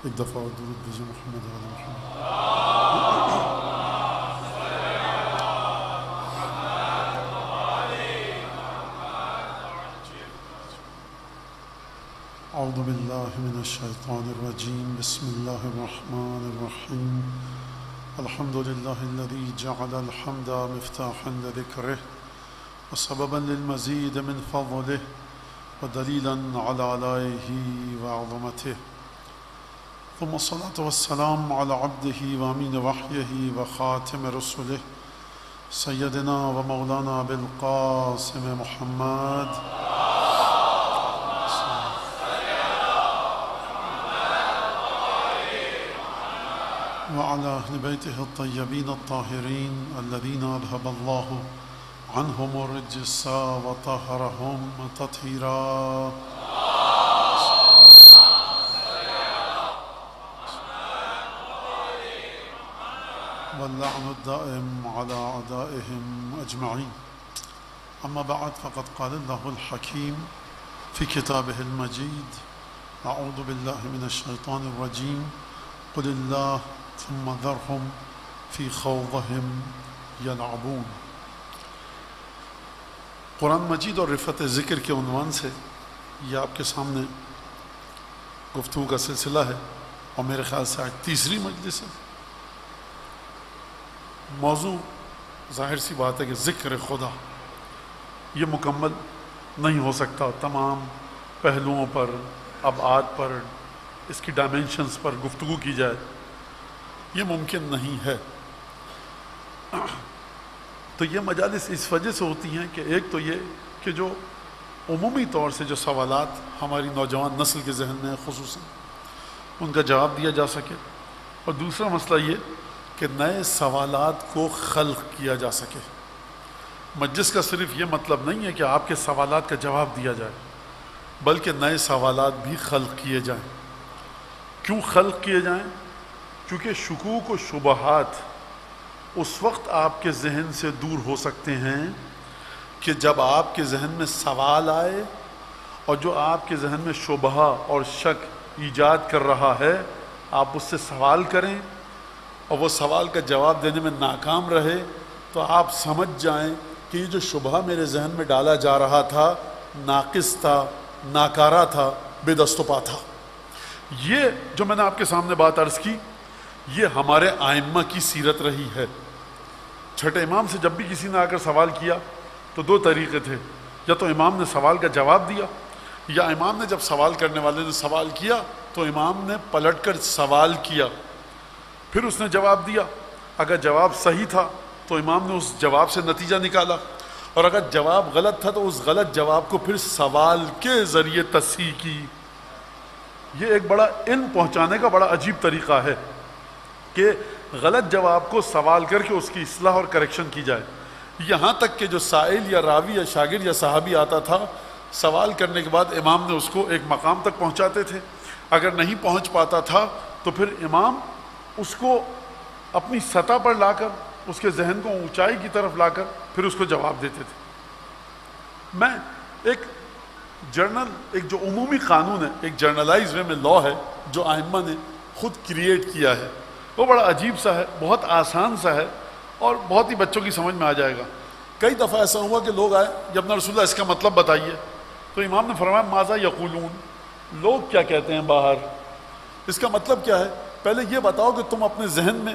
ایک دفعہ اور درود بھیجیں محمد علی محمد۔ اعوذ باللہ من الشیطان الرجیم، بسم اللہ الرحمن الرحیم۔ الحمد للہ الذی جعل الحمد مفتاحا لذکرہ وسببا للمزید من فضلہ ودلیلا علی آلائہ وعظمتہ، ثم الصلاة والسلام على عبده وامین وحیہ وخاتم رسلہ سیدنا ومولانا بالقاسم محمد وعلى أهل بيته الطيبين الطاهرين الذين أذهب الله عنهم الرجس وطهرهم تطهيرا. واللعن الدائم على أعدائهم أجمعين. أما بعد، فقد قال الله الحكيم في كتابه المجيد: أعوذ بالله من الشيطان الرجيم، قل الله ثم ذرهم فی خوضهم یلعبون۔ قرآن مجید اور رفعت ذکر کے عنوان سے یہ آپ کے سامنے گفتگو کا سلسلہ ہے، اور میرے خیال سے آج تیسری مجلس ہے۔ موضوع ظاہر سی بات ہے کہ ذکر خدا یہ مکمل نہیں ہو سکتا، تمام پہلوؤں پر، ابعاد پر، اس کی ڈائمینشنز پر گفتگو کی جائے، یہ ممکن نہیں ہے۔ تو یہ مجالس اس وجہ سے ہوتی ہیں کہ ایک تو یہ کہ جو عمومی طور سے جو سوالات ہماری نوجوان نسل کے ذہن میں خصوصاً ان کا جواب دیا جا سکے، اور دوسرا مسئلہ یہ کہ نئے سوالات کو خلق کیا جا سکے۔ مجلس کا صرف یہ مطلب نہیں ہے کہ آپ کے سوالات کا جواب دیا جائے، بلکہ نئے سوالات بھی خلق کیے جائیں۔ کیوں خلق کیے جائیں؟ کیونکہ شکوک و شبہات اس وقت آپ کے ذہن سے دور ہو سکتے ہیں کہ جب آپ کے ذہن میں سوال آئے، اور جو آپ کے ذہن میں شبہ اور شک ایجاد کر رہا ہے آپ اس سے سوال کریں، اور وہ سوال کا جواب دینے میں ناکام رہے، تو آپ سمجھ جائیں کہ یہ جو شبہ میرے ذہن میں ڈالا جا رہا تھا ناقص تھا، ناکارہ تھا، بے دست و پا تھا۔ یہ جو میں نے آپ کے سامنے بات عرض کی، یہ ہمارے ائمہ کی سیرت رہی ہے۔ چھٹے امام سے جب بھی کسی نے آ کر سوال کیا تو دو طریقے تھے، یا تو امام نے سوال کا جواب دیا، یا امام نے جب سوال کرنے والے نے سوال کیا تو امام نے پلٹ کر سوال کیا، پھر اس نے جواب دیا۔ اگر جواب صحیح تھا تو امام نے اس جواب سے نتیجہ نکالا، اور اگر جواب غلط تھا تو اس غلط جواب کو پھر سوال کے ذریعے تصحیح کی۔ یہ ایک بڑا علم پہنچانے کا بڑا عجیب طریقہ ہے کہ غلط جواب کو سوال کر کے اس کی اصلاح اور کریکشن کی جائے۔ یہاں تک کہ جو سائل یا راوی یا شاگرد یا صحابی آتا تھا، سوال کرنے کے بعد امام نے اس کو ایک مقام تک پہنچاتے تھے، اگر نہیں پہنچ پاتا تھا تو پھر امام اس کو اپنی سطح پر لا کر، اس کے ذہن کو اونچائی کی طرف لا کر پھر اس کو جواب دیتے تھے۔ میں ایک جو عمومی قانون ہے، ایک جرنلائز وے میں لا ہے جو ائمہ نے خود کریٹ کیا ہے، وہ بڑا عجیب سا ہے، بہت آسان سا ہے، اور بہت ہی بچوں کی سمجھ میں آ جائے گا۔ کئی دفعہ ایسا ہوا کہ لوگ آئے، یا اپنا رسول اللہ اس کا مطلب بتائیے، تو امام نے فرمایا ماذا یقولون، لوگ کیا کہتے ہیں باہر، اس کا مطلب کیا ہے؟ پہلے یہ بتاؤ کہ تم اپنے ذہن میں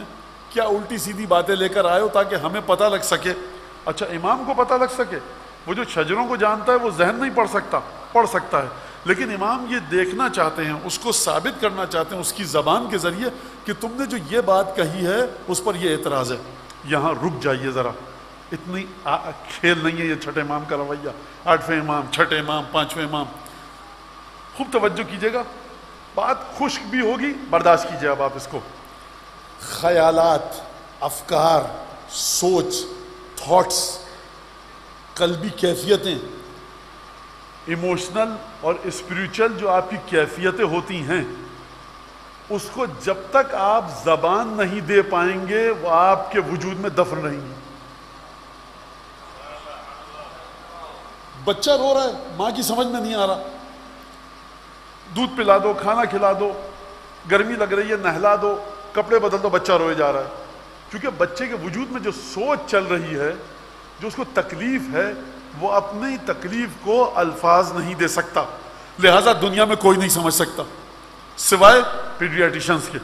کیا الٹی سیدھی باتیں لے کر آئے ہو، تاکہ ہمیں پتہ لگ سکے۔ اچھا، امام کو پتہ لگ سکے؟ وہ جو شجروں کو جانتا ہے وہ ذہن نہیں پڑھ سکتا ہے، لیکن امام یہ دیکھنا چاہتے ہیں، اس کو ثابت کرنا چاہتے ہیں اس کی زبان کے ذریعے کہ تم نے جو یہ بات کہی ہے اس پر یہ اعتراض ہے۔ یہاں رک جائیے ذرا، اتنی کھیل نہیں ہے یہ چھٹے امام کا رویہ، 8ویں امام، چھٹے امام، 5ویں امام۔ خوب توجہ کیجیے گا، بات خشک بھی ہوگی، برداشت کیجیے اب آپ اس کو۔ خیالات، افکار، سوچ، تھاٹس، قلبی کیفیتیں، ایموشنل اور اسپریچول جو آپ کی کیفیتیں ہوتی ہیں، اس کو جب تک آپ زبان نہیں دے پائیں گے وہ آپ کے وجود میں دفن رہیں گی۔ بچہ رو رہا ہے، ماں کی سمجھ میں نہیں آ رہا، دودھ پلا دو، کھانا کھلا دو، گرمی لگ رہی ہے نہلا دو، کپڑے بدل دو، بچہ روئے جا رہا ہے، کیونکہ بچے کے وجود میں جو سوچ چل رہی ہے، جو اس کو تکلیف ہے، وہ اپنی تکلیف کو الفاظ نہیں دے سکتا، لہٰذا دنیا میں کوئی نہیں سمجھ سکتا سوائے پیڈیاٹیشنز کے،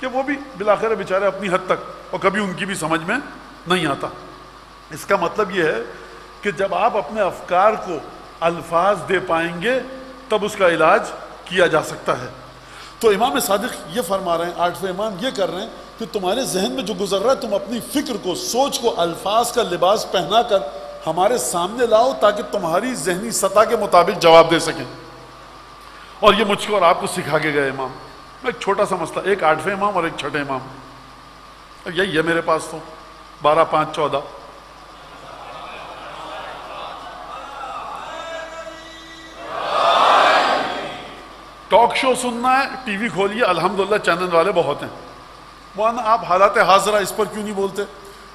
کہ وہ بھی بالآخر بیچارے اپنی حد تک، اور کبھی ان کی بھی سمجھ میں نہیں آتا۔ اس کا مطلب یہ ہے کہ جب آپ اپنے افکار کو الفاظ دے پائیں گے تب اس کا علاج کیا جا سکتا ہے۔ تو امام صادق یہ فرما رہے ہیں، آٹھویں امام یہ کر رہے ہیں کہ تمہارے ذہن میں جو گزر رہا ہے تم اپنی فکر کو، سوچ کو الفاظ کا لباس پہنا کر ہمارے سامنے لاؤ تاکہ تمہاری ذہنی سطح کے مطابق جواب دے سکیں۔ اور یہ مجھ کو اور آپ کو سکھا کے گئے امام۔ ایک چھوٹا سا مسئلہ، ایک آٹھویں امام اور ایک چھٹے امام، یہی ہے میرے پاس تو 12 5 14۔ ٹاک شو سننا ہے، ٹی وی کھولیے، الحمدللہ چینل والے بہت ہیں۔ مولانا آپ حالات حاضرہ اس پر کیوں نہیں بولتے؟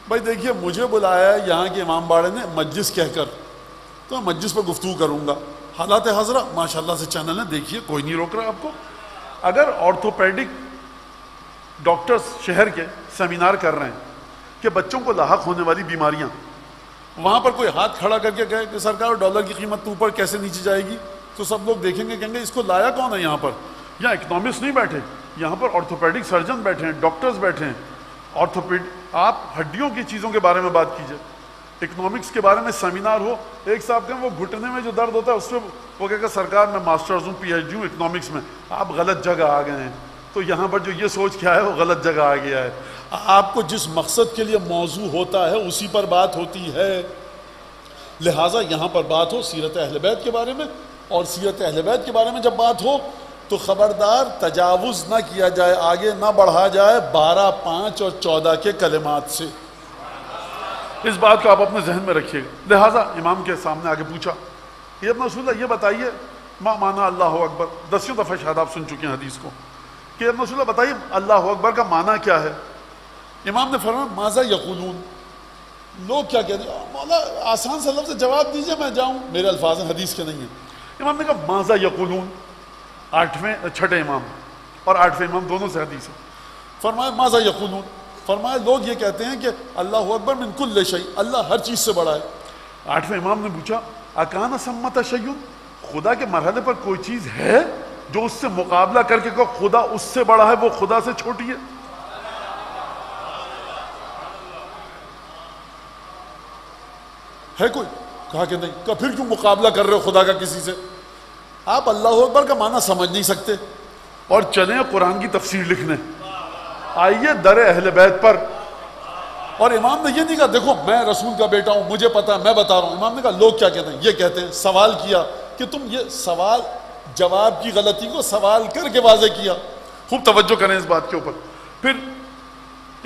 بھائی دیکھیے مجھے بلایا ہے یہاں کے امام باڑے نے مجلس کہہ کر، تو میں مجلس پر گفتگو کروں گا۔ حالات حاضرہ ماشاءاللہ سے چینل ہے، دیکھیے، کوئی نہیں روک رہا آپ کو۔ اگر آرتھوپیڈک ڈاکٹرز شہر کے سیمینار کر رہے ہیں کہ بچوں کو لاحق ہونے والی بیماریاں، وہاں پر کوئی ہاتھ کھڑا کر کے کہے کہ سرکار ڈالر کی قیمت اوپر کیسے نیچے جائے گی، تو سب لوگ دیکھیں گے، کہیں گے اس کو لایا کون ہے یہاں پر؟ یہاں اکنامکس نہیں بیٹھے، یہاں پر آرتھوپیڈک سرجن بیٹھے ہیں، ڈاکٹرز بیٹھے ہیں۔ آپ ہڈیوں کی چیزوں کے بارے میں بات کیجئے، اکنامکس کے بارے میں سیمینار ہو، ایک صاحب کہیں وہ گھٹنے میں جو درد ہوتا ہے اس پہ وہ کہے گا سرکار میں ماسٹرز ہوں، پی ایچ ڈی ہوں اکنامکس میں، آپ غلط جگہ آ گئے ہیں۔ تو یہاں پر جو یہ سوچ کیا ہے وہ غلط جگہ آ گیا ہے۔ آپ کو جس مقصد کے لیے موضوع ہوتا ہے اسی پر بات ہوتی ہے، لہٰذا یہاں پر بات ہو سیرت اہل بیت کے بارے میں، اور سیرت اہل بیت کے بارے میں جب بات ہو تو خبردار تجاوز نہ کیا جائے، آگے نہ بڑھا جائے 12 5 اور 14 کے کلمات سے۔ اس بات کو آپ اپنے ذہن میں رکھیے گا۔ لہٰذا امام کے سامنے آگے پوچھا، یہ ابن رسول اللہ یہ بتائیے، ما معنی اللہ اکبر، 10 دفعہ شاید آپ سن چکے ہیں حدیث کو، کہ ابن رسول اللہ بتائیے اللہ اکبر کا معنی کیا ہے؟ امام نے فرمایا ماذا یقولون، لوگ کیا کہتے ہیں؟ مولا آسان سے لفظ جواب دیجئے، میں جاؤں، میرے الفاظ ہیں، حدیث کے نہیں ہیں۔ امام نے کہا ماذا یقولون، چھٹے امام اور 8ویں امام دونوں سے حدیث ہے۔ فرمایا ماذا یقولون، فرمایا لوگ یہ کہتے ہیں کہ اللہ اکبر من کل شیء، اللہ ہر چیز سے بڑا ہے۔ 8ویں امام نے پوچھا اکان ثمۃ شیء، خدا کے مرحلے پر کوئی چیز ہے جو اس سے مقابلہ کر کے خدا اس سے بڑا ہے، وہ خدا سے چھوٹی ہے؟ ہے کوئی؟ کہا کہ نہیں۔ کہا پھر کیوں مقابلہ کر رہے ہو خدا کا کسی سے؟ آپ اللہ اکبر کا معنی سمجھ نہیں سکتے اور چلیں قرآن کی تفسیر لکھنے، آئیے در اہل بیت پر۔ اور امام نے یہ نہیں کہا دیکھو میں رسول کا بیٹا ہوں، مجھے پتا ہے، میں بتا رہا ہوں۔ امام نے کہا لوگ کیا کہتے ہیں؟ یہ کہتے ہیں، سوال کیا کہ تم یہ سوال جواب کی غلطی کو سوال کر کے واضح کیا۔ خوب توجہ کریں اس بات کے اوپر۔ پھر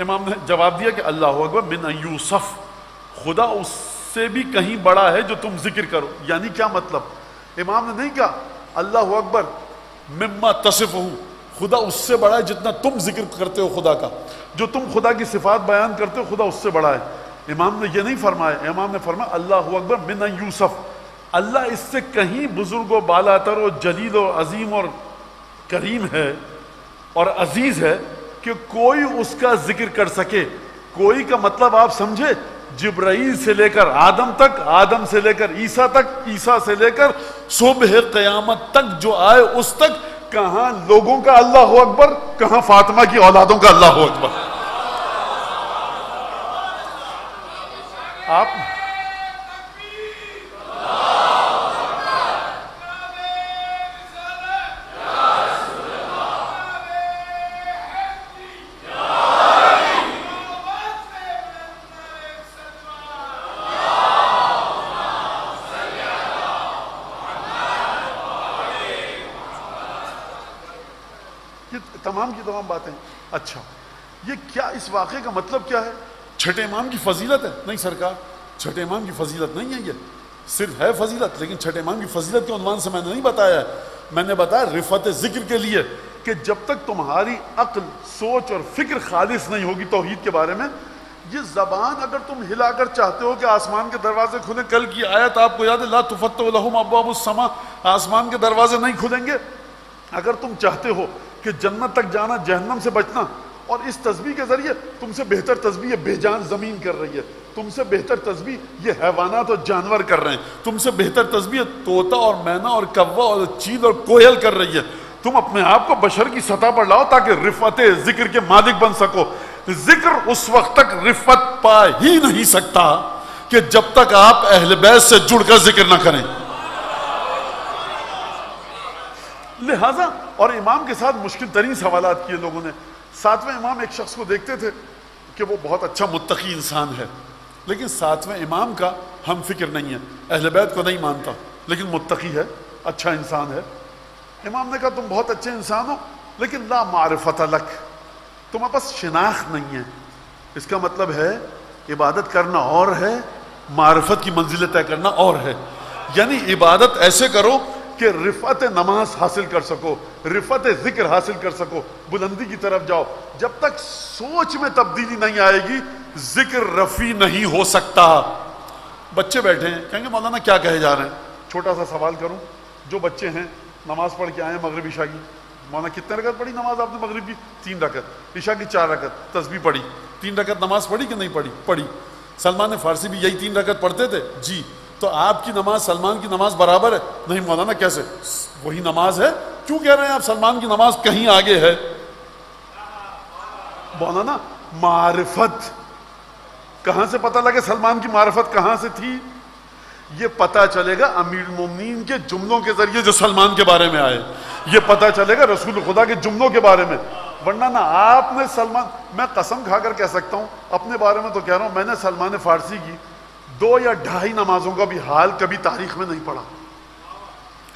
امام نے جواب دیا کہ اللہ اکبر من ان یوصف، خدا اس سے بھی کہیں بڑا ہے جو تم ذکر کرو۔ یعنی کیا مطلب؟ امام نے نہیں کہا اللہ اکبر مما تصفہ، خدا اس سے بڑا ہے جتنا تم ذکر کرتے ہو خدا کا، جو تم خدا کی صفات بیان کرتے ہو خدا اس سے بڑا ہے۔ امام نے یہ نہیں فرمایا، امام نے فرمایا اللہ اکبر من ان یوصف، اللہ اس سے کہیں بزرگ و بالاتر و جلیل و عظیم اور کریم ہے اور عزیز ہے کہ کوئی اس کا ذکر کر سکے۔ کوئی کا مطلب آپ سمجھے؟ جبرائیل سے لے کر آدم تک، آدم سے لے کر عیسیٰ تک، عیسیٰ سے لے کر صبح قیامت تک جو آئے اس تک، کہاں لوگوں کا اللہ اکبر، کہاں فاطمہ کی اولادوں کا اللہ اکبر۔ آپ تمام کی تمام باتیں، اچھا یہ کیا، اس واقعے کا مطلب کیا ہے؟ چھٹے امام کی فضیلت ہے؟ نہیں سرکار، چھٹے امام کی فضیلت نہیں ہے، یہ صرف ہے فضیلت، لیکن چھٹے امام کی فضیلت کے عنوان سے میں نے نہیں بتایا ہے، میں نے بتایا رفعت ذکر کے لیے کہ جب تک تمہاری عقل، سوچ اور فکر خالص نہیں ہوگی توحید کے بارے میں، یہ زبان اگر تم ہلا کر چاہتے ہو کہ آسمان کے دروازے کھلیں، کل کی آیت آپ کو یاد ہے لا تفتح لہم ابواب السماء، آسمان کے دروازے نہیں کھلیں گے اگر تم چاہتے ہو کہ جنت تک جانا، جہنم سے بچنا، اور اس تسبیح کے ذریعے تم سے بہتر تسبیح یہ بے جان زمین کر رہی ہے، تم سے بہتر تسبیح یہ حیوانات اور جانور کر رہے ہیں، تم سے بہتر تسبیح طوطا اور مینا اور کوا اور چیل اور کوئل کر رہی ہے، تم اپنے آپ کو بشر کی سطح پر لاؤ تاکہ رفعت ذکر کے مالک بن سکو۔ ذکر اس وقت تک رفعت پا ہی نہیں سکتا کہ جب تک آپ اہل بیت سے جڑ کر ذکر نہ کریں۔ لہذا اور امام کے ساتھ مشکل ترین سوالات کیے لوگوں نے۔ ساتویں امام ایک شخص کو دیکھتے تھے کہ وہ بہت اچھا متقی انسان ہے، لیکن ساتویں امام کا ہم فکر نہیں ہے، اہل بیت کو نہیں مانتا لیکن متقی ہے، اچھا انسان ہے۔ امام نے کہا تم بہت اچھے انسان ہو لیکن لا معرفت لک، تمہیں بس شناخت نہیں ہے۔ اس کا مطلب ہے عبادت کرنا اور ہے، معرفت کی منزلیں طے کرنا اور ہے۔ یعنی عبادت ایسے کرو کہ رفعت نماز حاصل کر سکو، رفعت ذکر حاصل کر سکو، بلندی کی طرف جاؤ۔ جب تک سوچ میں تبدیلی نہیں آئے گی ذکر رفیع نہیں ہو سکتا۔ بچے بیٹھے ہیں، کہیں گے مولانا کیا کہے جا رہے ہیں؟ چھوٹا سا سوال کروں، جو بچے ہیں نماز پڑھ کے آئے مغرب عشاء کی، مولانا کتنے رکعت پڑھی نماز آپ نے مغرب کی؟ 3 رکعت، عشاء کی 4 رکعت، تسبیح پڑھی، 3 رکعت نماز پڑھی کہ نہیں پڑھی؟ پڑھی۔ سلمان فارسی بھی یہی 3 رکعت پڑھتے تھے؟ جی۔ تو آپ کی نماز سلمان کی نماز برابر ہے؟ نہیں مولانا کیسے؟ وہی نماز ہے، کیوں کہہ رہے ہیں آپ سلمان کی نماز کہیں آگے ہے؟ مولانا معرفت کہاں سے پتہ لگے سلمان کی معرفت کہاں سے تھی؟ یہ پتہ چلے گا امیر المومنین کے جملوں کے ذریعے جو سلمان کے بارے میں آئے، یہ پتہ چلے گا رسول خدا کے جملوں کے بارے میں، ورنہ نہ آپ نے سلمان، میں قسم کھا کر کہہ سکتا ہوں اپنے بارے میں تو کہہ رہا ہوں، میں نے سلمان فارسی کی 2 یا 2.5 نمازوں کا بھی حال کبھی تاریخ میں نہیں پڑھا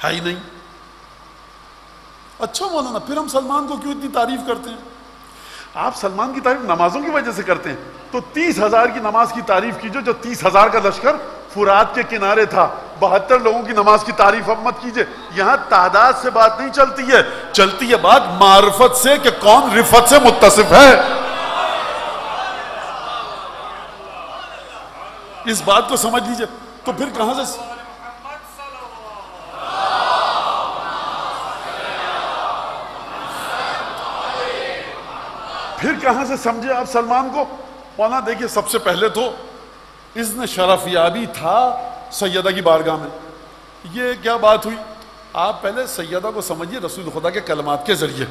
ہے ہی نہیں۔ اچھا مولانا پھر ہم سلمان کو کیوں اتنی تعریف کرتے ہیں؟ آپ سلمان کی تعریف نمازوں کی وجہ سے کرتے ہیں، تو 30,000 کی نماز کی تعریف کیجئے جو 30,000 کا لشکر فرات کے کنارے تھا، 72 لوگوں کی نماز کی تعریف اب مت کیجئے۔ یہاں تعداد سے بات نہیں چلتی ہے، چلتی ہے بات معرفت سے کہ کون رفعت سے متصف ہے۔ اس بات کو سمجھ لیجئے۔ تو پھر کہاں سے سمجھے آپ سلمان کو؟ مولانا دیکھیے سب سے پہلے تو اذن شرف یابی تھا سیدہ کی بارگاہ میں۔ یہ کیا بات ہوئی؟ آپ پہلے سیدہ کو سمجھیے رسول خدا کے کلمات کے ذریعے،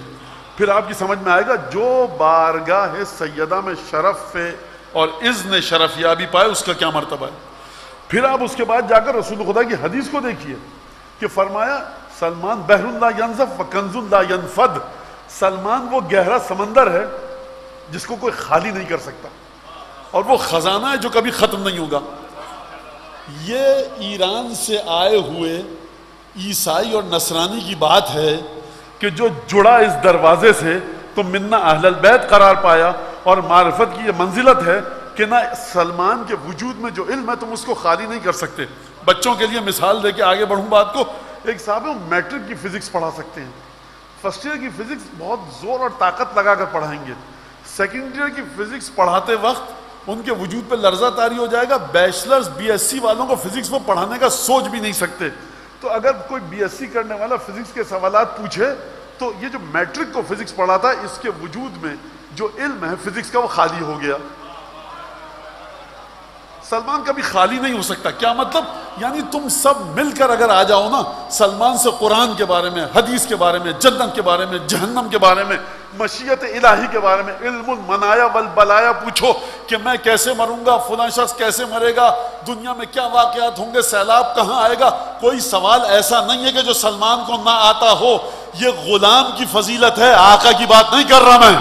پھر آپ کی سمجھ میں آئے گا جو بارگاہ سیدہ میں شرف ہے اور اذن شرف یابی پائے اس کا کیا مرتبہ ہے۔ پھر آپ اس کے بعد جا کر رسول خدا کی حدیث کو دیکھیے کہ فرمایا سلمان بحر لا ینزف و کنز لا ینفد، سلمان وہ گہرا سمندر ہے جس کو کوئی خالی نہیں کر سکتا، اور وہ خزانہ ہے جو کبھی ختم نہیں ہوگا۔ یہ ایران سے آئے ہوئے عیسائی اور نصرانی کی بات ہے کہ جو جڑا اس دروازے سے تو منا اہل البیت قرار پایا، اور معرفت کی یہ منزلت ہے کہ نہ سلمان کے وجود میں جو علم ہے تم اس کو خالی نہیں کر سکتے۔ بچوں کے لیے مثال دے کے آگے بڑھوں بات کو، ایک صاحب میٹرک کی فزکس پڑھا سکتے ہیں، فرسٹ ایئر کی فزکس بہت زور اور طاقت لگا کر پڑھائیں گے، سیکنڈ ایئر کی فزکس پڑھاتے وقت ان کے وجود پہ لرزہ طاری ہو جائے گا، بیچلرز بی ایس سی والوں کو فزکس وہ پڑھانے کا سوچ بھی نہیں سکتے۔ تو اگر کوئی بی ایس سی کرنے والا فزکس کے سوالات پوچھے تو یہ جو میٹرک کو فزکس پڑھاتا ہے اس کے وجود میں جو علم ہے فزکس کا وہ خالی ہو گیا۔ سلمان کبھی خالی نہیں ہو سکتا۔ کیا مطلب؟ یعنی تم سب مل کر اگر آ جاؤ نا سلمان سے قرآن کے بارے میں، حدیث کے بارے میں، جنت کے بارے میں، جہنم کے بارے میں، مشیت الہی کے بارے میں، علم المنایا والبلایا پوچھو کہ میں کیسے مروں گا، فلاں شخص کیسے مرے گا، دنیا میں کیا واقعات ہوں گے، سیلاب کہاں آئے گا، کوئی سوال ایسا نہیں ہے کہ جو سلمان کو نہ آتا ہو۔ یہ غلام کی فضیلت ہے، آقا کی بات نہیں کر رہا میں۔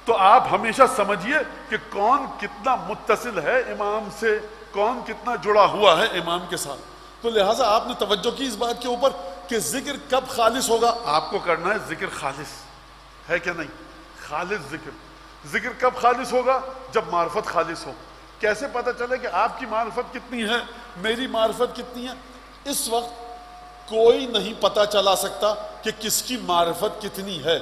تو آپ ہمیشہ سمجھیے کہ کون کتنا متصل ہے امام سے، کون کتنا جڑا ہوا ہے امام کے ساتھ۔ تو لہٰذا آپ نے توجہ کی اس بات کے اوپر کہ ذکر کب خالص ہوگا؟ آپ کو کرنا ہے ذکر خالص ہے کہ نہیں، خالص ذکر۔ ذکر کب خالص ہوگا؟ جب معرفت خالص ہو۔ کیسے پتہ چلے کہ آپ کی معرفت کتنی ہے، میری معرفت کتنی ہے؟ اس وقت کوئی نہیں پتہ چلا سکتا کہ کس کی معرفت کتنی ہے۔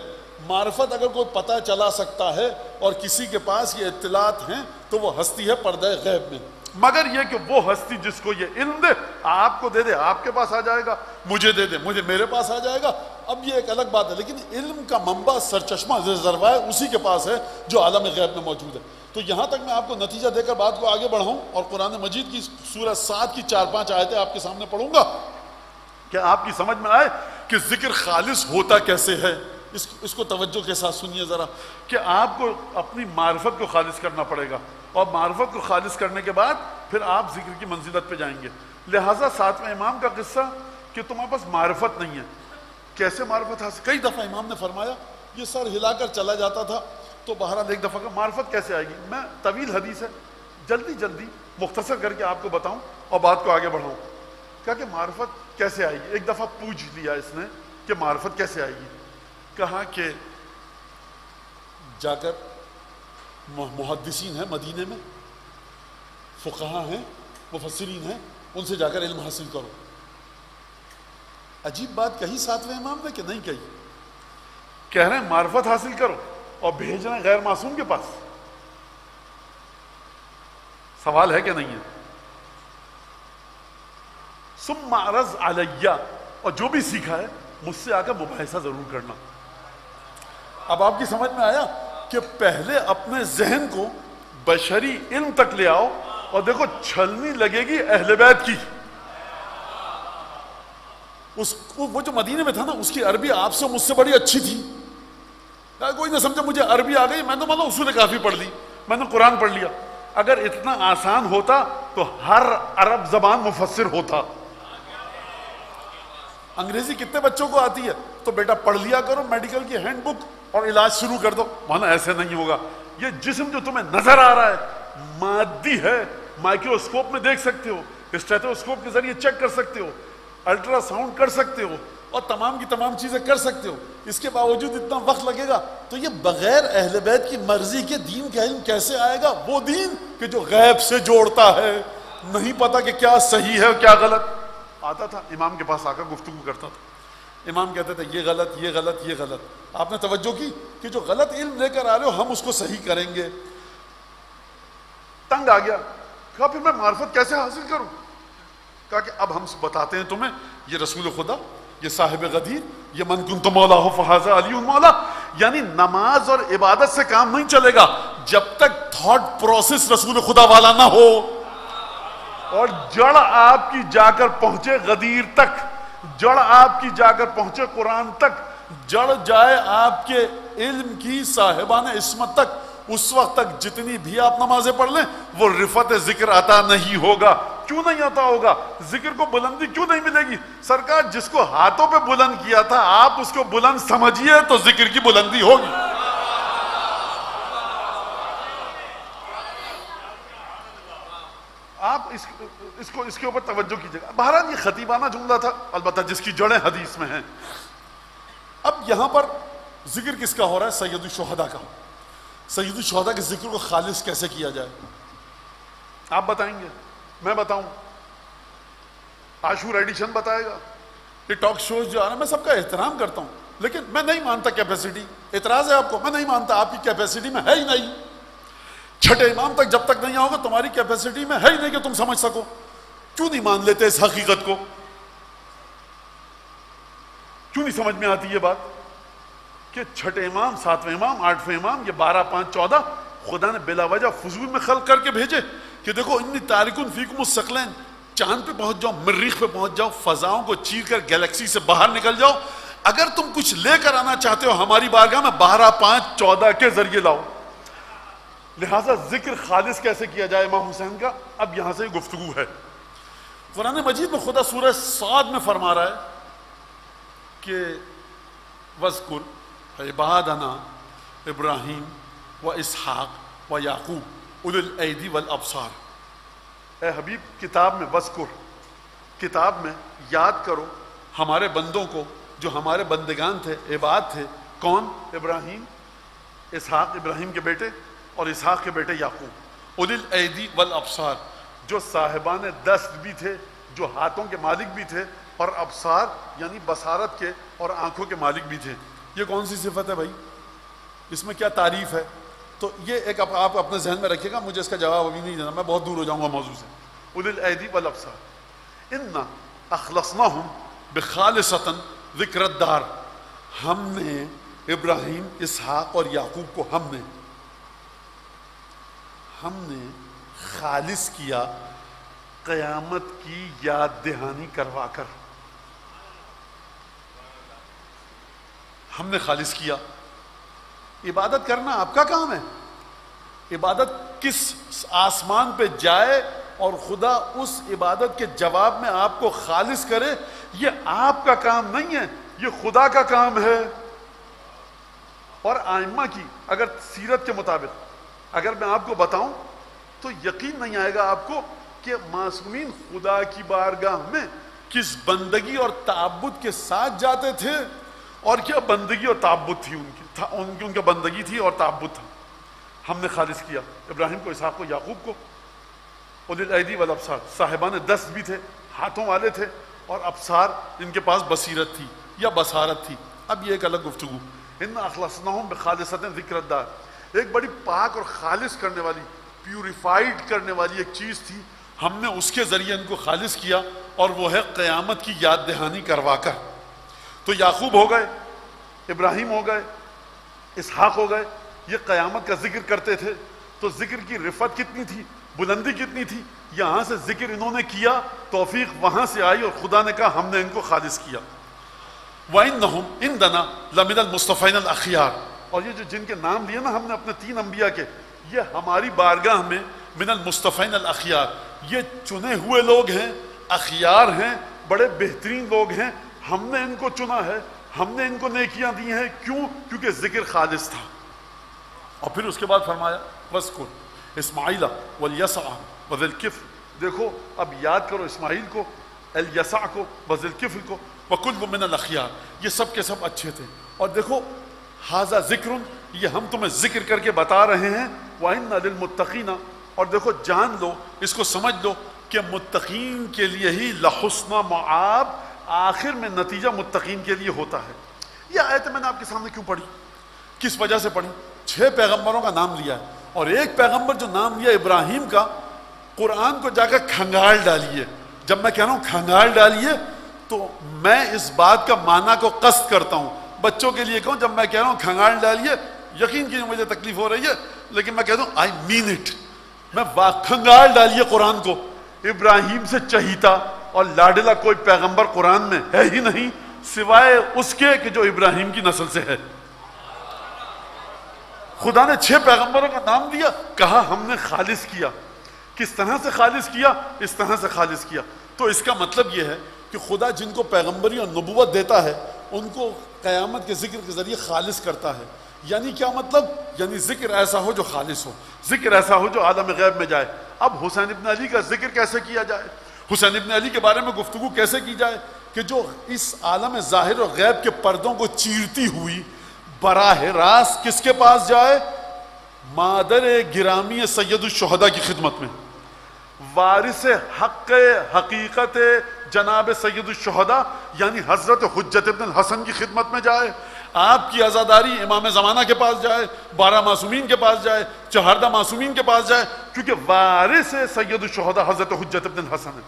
معرفت اگر کوئی پتہ چلا سکتا ہے اور کسی کے پاس یہ اطلاعات ہیں تو وہ ہستی ہے پردہ غیب میں۔ مگر یہ کہ وہ ہستی جس کو یہ علم دے، آپ کو دے دے، آپ کے پاس آ جائے گا، مجھے دے دے، مجھے میرے پاس آ جائے گا. اب یہ ایک الگ بات ہے، لیکن علم کا منبع سرچشمہ ذروائے اسی کے پاس ہے جو عالم غیب میں موجود ہے. تو یہاں تک میں آپ کو نتیجہ دے کر بات کو آگے بڑھاؤں اور قرآن مجید کی سورہ 7 کی 4-5 آیتیں آپ کے سامنے پڑھوں گا کہ آپ کی سمجھ میں آئے کہ ذکر خالص ہوتا کیسے ہے. اس کو توجہ کے ساتھ سنیے ذرا، کہ آپ کو اپنی معرفت کو خالص کرنا پڑے گا، اور معرفت کو خالص کرنے کے بعد پھر آپ ذکر کی منزلت پہ جائیں گے. لہٰذا 7ویں امام کا قصہ کہ تمہارے پاس معرفت نہیں ہے، کیسے معرفت حاصل. کئی دفعہ امام نے فرمایا یہ سر ہلا کر چلا جاتا تھا، تو بہرحال ایک دفعہ کا معرفت کیسے آئے گی. میں طویل حدیث ہے، جلدی مختصر کر کے آپ کو بتاؤں اور بات کو آگے بڑھاؤں. کہا کہ معرفت کیسے آئے گی. ایک دفعہ پوچھ لیا اس نے کہ معرفت کیسے آئے گی. کہا کہ جا کر محدثین ہیں مدینے میں، فقہاء ہیں، مفسرین ہیں، ان سے جا کر علم حاصل کرو. عجیب بات کہی 7ویں امام نے کہ نہیں کہی. کہہ رہے ہیں معرفت حاصل کرو اور بھیج رہے ہیں غیر معصوم کے پاس. سوال ہے کہ نہیں ہے. ثم عرض علیہ، اور جو بھی سیکھا ہے مجھ سے آ کر مباحثہ ضرور کرنا. اب آپ کی سمجھ میں آیا کہ پہلے اپنے ذہن کو بشری علم تک لے آؤ، اور دیکھو چھلنی لگے گی اہل بیت کی. وہ جو مدینے میں تھا نا، اس کی عربی آپ سے مجھ سے بڑی اچھی تھی. کوئی نہ سمجھے مجھے عربی آ گئی، میں تو مطلب اصول کافی پڑھ لی، میں نے قرآن پڑھ لیا. اگر اتنا آسان ہوتا تو ہر عرب زبان مفسر ہوتا. انگریزی کتنے بچوں کو آتی ہے، تو بیٹا پڑھ لیا کرو میڈیکل کی ہینڈ بک اور علاج شروع کر دو. مانا ایسے نہیں ہوگا. یہ جسم جو تمہیں نظر آ رہا ہے مادی ہے، مائکروسکوپ میں دیکھ سکتے ہو، اسٹیتھوسکوپ کے ذریعے چیک کر سکتے ہو، الٹرا ساؤنڈ کر سکتے ہو، اور تمام کی تمام چیزیں کر سکتے ہو. اس کے باوجود اتنا وقت لگے گا. تو یہ بغیر اہل بیت کی مرضی کے دین کا علم کیسے آئے گا؟ وہ دین کہ جو غیب سے جوڑتا ہے، نہیں پتا کہ کیا صحیح ہے اور کیا غلط. آتا تھا امام کے پاس آ کر گفتگو کرتا تھا. امام کہتے تھے یہ غلط، یہ غلط، یہ غلط. آپ نے توجہ کی کہ جو غلط علم لے کر آ رہے ہو ہم اس کو صحیح کریں گے. تنگ آ گیا. کہا پھر میں معرفت کیسے حاصل کروں؟ کہا کہ اب ہم بتاتے ہیں تمہیں، یہ رسول خدا، یہ صاحب غدیر، یہ من کنت مولا فہذا علی مولا. یعنی نماز اور عبادت سے کام نہیں چلے گا جب تک تھاٹ پروسیس رسول خدا والا نہ ہو، اور جڑ آپ کی جا کر پہنچے غدیر تک، جڑ آپ کی جا کر پہنچے قرآن تک، جڑ جائے آپ کے علم کی صاحبان عصمت تک. اس وقت تک جتنی بھی آپ نمازیں پڑھ لیں وہ رفت ذکر عطا نہیں ہوگا. کیوں نہیں عطا ہوگا؟ ذکر کو بلندی کیوں نہیں ملے گی؟ سرکار جس کو ہاتھوں پہ بلند کیا تھا آپ اس کو بلند سمجھیے تو ذکر کی بلندی ہوگی. آپ اس کے اوپر توجہ کیجیے گا. بہرحال یہ خطیبانہ جملہ تھا، البتہ جس کی جڑیں حدیث میں ہیں. اب یہاں پر ذکر کس کا ہو رہا ہے؟ سید الشہداء کا. سید الشہداء کے ذکر کو خالص کیسے کیا جائے؟ آپ بتائیں گے؟ میں بتاؤں؟ عاشور ایڈیشن بتائے گا؟ یہ ٹاک شوز جو آ رہا ہے، میں سب کا احترام کرتا ہوں، لیکن میں نہیں مانتا کیپیسٹی. اعتراض ہے آپ کو؟ میں نہیں مانتا، آپ کی کیپیسٹی میں ہے ہی نہیں. چھٹے امام تک جب تک نہیں آؤ گے تمہاری کیپیسٹی میں ہے ہی نہیں کہ تم سمجھ سکو. کیوں نہیں مان لیتے اس حقیقت کو؟ کیوں نہیں سمجھ میں آتی یہ بات کہ چھٹے امام، 7ویں امام، 8ویں امام، یہ 12، 5، 14 خدا نے بلا وجہ فضول میں خلق کر کے بھیجے کہ دیکھو انی تارکن فیکم الثقلین، چاند پہ پہنچ جاؤ، مریخ پہ پہنچ جاؤ، فضاؤں کو چیر کر گیلیکسی سے باہر نکل جاؤ. اگر تم کچھ لے کر آنا چاہتے ہو ہماری بارگاہ میں 12، 5، 14 کے ذریعے لاؤ. لہٰذا ذکر خالص کیسے کیا جائے امام حسین کا، اب یہاں سے گفتگو ہے. قرآن مجید میں خدا سورہ صاد میں فرما رہا ہے کہ وَاذْكُرْ عِبَادَنَا ابراہیم واسحاق ویعقوب اولو الایدی والابصار. اے حبیب کتاب میں وذکر، کتاب میں یاد کرو ہمارے بندوں کو جو ہمارے بندگان تھے، عباد تھے. کون؟ ابراہیم، اسحاق ابراہیم کے بیٹے اور اسحاق کے بیٹے یعقوب. اولو الایدی والابصار، جو صاحبان دست بھی تھے، جو ہاتھوں کے مالک بھی تھے، اور ابصار یعنی بصارت کے اور آنکھوں کے مالک بھی تھے. یہ کون سی صفت ہے بھائی؟ اس میں کیا تعریف ہے؟ تو یہ ایک آپ اپنے ذہن میں رکھیے گا، مجھے اس کا جواب ابھی نہیں دینا، میں بہت دور ہو جاؤں گا موضوع سے. اولي الایدی والابصار انا اخلصناہم بخالصۃ ذکر الدار، ہم نے ابراہیم، اسحاق اور یعقوب کو ہم نے خالص کیا قیامت کی یاد دہانی کروا کر. ہم نے خالص کیا. عبادت کرنا آپ کا کام ہے. عبادت کس آسمان پہ جائے اور خدا اس عبادت کے جواب میں آپ کو خالص کرے، یہ آپ کا کام نہیں ہے، یہ خدا کا کام ہے. اور ائمہ کی اگر سیرت کے مطابق اگر میں آپ کو بتاؤں تو یقین نہیں آئے گا آپ کو کہ معصومین خدا کی بارگاہ میں کس بندگی اور تعبد کے ساتھ جاتے تھے، اور کیا بندگی اور تعبد تھی ان کی بندگی تھی اور تعبد تھا. ہم نے خالص کیا ابراہیم کو، اسحاق کو، یعقوب کو. اولي الایدی والابصار، صاحبان دست بھی تھے، ہاتھوں والے تھے، اور ابصار ان کے پاس بصیرت تھی یا بصارت تھی. اب یہ ایک الگ گفتگو. ان اخلصناہم بخالصۃ ذکر الدار، ایک بڑی پاک اور خالص کرنے والی، پیوریفائڈ کرنے والی ایک چیز تھی، ہم نے اس کے ذریعے ان کو خالص کیا، اور وہ ہے قیامت کی یاد دہانی کروا کر. تو یعقوب ہو گئے، ابراہیم ہو گئے، اسحاق ہو گئے، یہ قیامت کا ذکر کرتے تھے. تو ذکر کی رفعت کتنی تھی، بلندی کتنی تھی. یہاں سے ذکر انہوں نے کیا، توفیق وہاں سے آئی، اور خدا نے کہا ہم نے ان کو خالص کیا. وَإِنَّهُمْ عِنْدَنَا لَمِنَ الْمُصْطَفَيْنَ الْأَخْيَارِ، اور یہ جو جن کے نام لیے نا ہم نے اپنے 3 انبیاء کے، یہ ہماری بارگاہ میں من المصطفین الاخیار، یہ چنے ہوئے لوگ ہیں، اخیار ہیں، بڑے بہترین لوگ ہیں. ہم نے ان کو چنا ہے، ہم نے ان کو نیکیاں دی ہیں. کیوں؟ کیونکہ ذکر خالص تھا. اور پھر اس کے بعد فرمایا وَاذْكُرْ اسماعیل وَالْيَسَعَ وَذِي الْكِفْلِ، دیکھو اب یاد کرو اسماعیل کو، الیسع کو، وذی الکفل کو، وَكُلٌّ مِّنَ الْأَخْيَارِ، یہ سب کے سب اچھے تھے. اور دیکھو ھذا ذکر، یہ ہم تمہیں ذکر کر کے بتا رہے ہیں. وَإِنَّ لِلْمُتَّقِينَ، اور دیکھو جان لو، اس کو سمجھ لو کہ متقین کے لیے ہی لحسن مآب، آخر میں نتیجہ متقین کے لیے ہوتا ہے. یہ آیت میں نے آپ کے سامنے کیوں پڑھی، کس وجہ سے پڑھی؟ 6 پیغمبروں کا نام لیا ہے، اور ایک پیغمبر جو نام لیا ابراہیم کا، قرآن کو جا کر کھنگال ڈالیے. جب میں کہہ رہا ہوں کھنگال ڈالیے تو میں اس بات کا معنی کو قصد کرتا ہوں. بچوں کے لیے کہوں، جب میں کہہ رہا ہوں کھنگال ڈالیے، یقین کیجیے مجھے تکلیف ہو رہی ہے، لیکن میں کہتا ہوں آئی مین اٹ. میں کھنگال ڈالیے قرآن کو. ابراہیم سے چہیتا اور لاڈلا کوئی پیغمبر قرآن میں ہے ہی نہیں سوائے اس کے کہ جو ابراہیم کی نسل سے ہے. خدا نے 6 پیغمبروں کا نام دیا، کہا ہم نے خالص کیا. کس طرح سے خالص کیا؟ اس طرح سے خالص کیا. تو اس کا مطلب یہ ہے کہ خدا جن کو پیغمبری اور نبوت دیتا ہے ان کو قیامت کے ذکر کے ذریعے خالص کرتا ہے. یعنی کیا مطلب؟ یعنی ذکر ایسا ہو جو خالص ہو، ذکر ایسا ہو جو عالم غیب میں جائے. اب حسین ابن علی کا ذکر کیسے کیا جائے، حسین ابن علی کے بارے میں گفتگو کیسے کی جائے کہ جو اس عالم ظاہر اور غیب کے پردوں کو چیرتی ہوئی براہ راست کس کے پاس جائے؟ مادر گرامی سید الشہداء کی خدمت میں، وارث حق حقیقت جناب سید الشہداء یعنی حضرت حجت ابن الحسن کی خدمت میں جائے. آپ کی عزاداری امام زمانہ کے پاس جائے، 12 معصومین کے پاس جائے، 14 معصومین کے پاس جائے، کیونکہ وارث سید الشہداء حضرت حجت ابن الحسن ہے،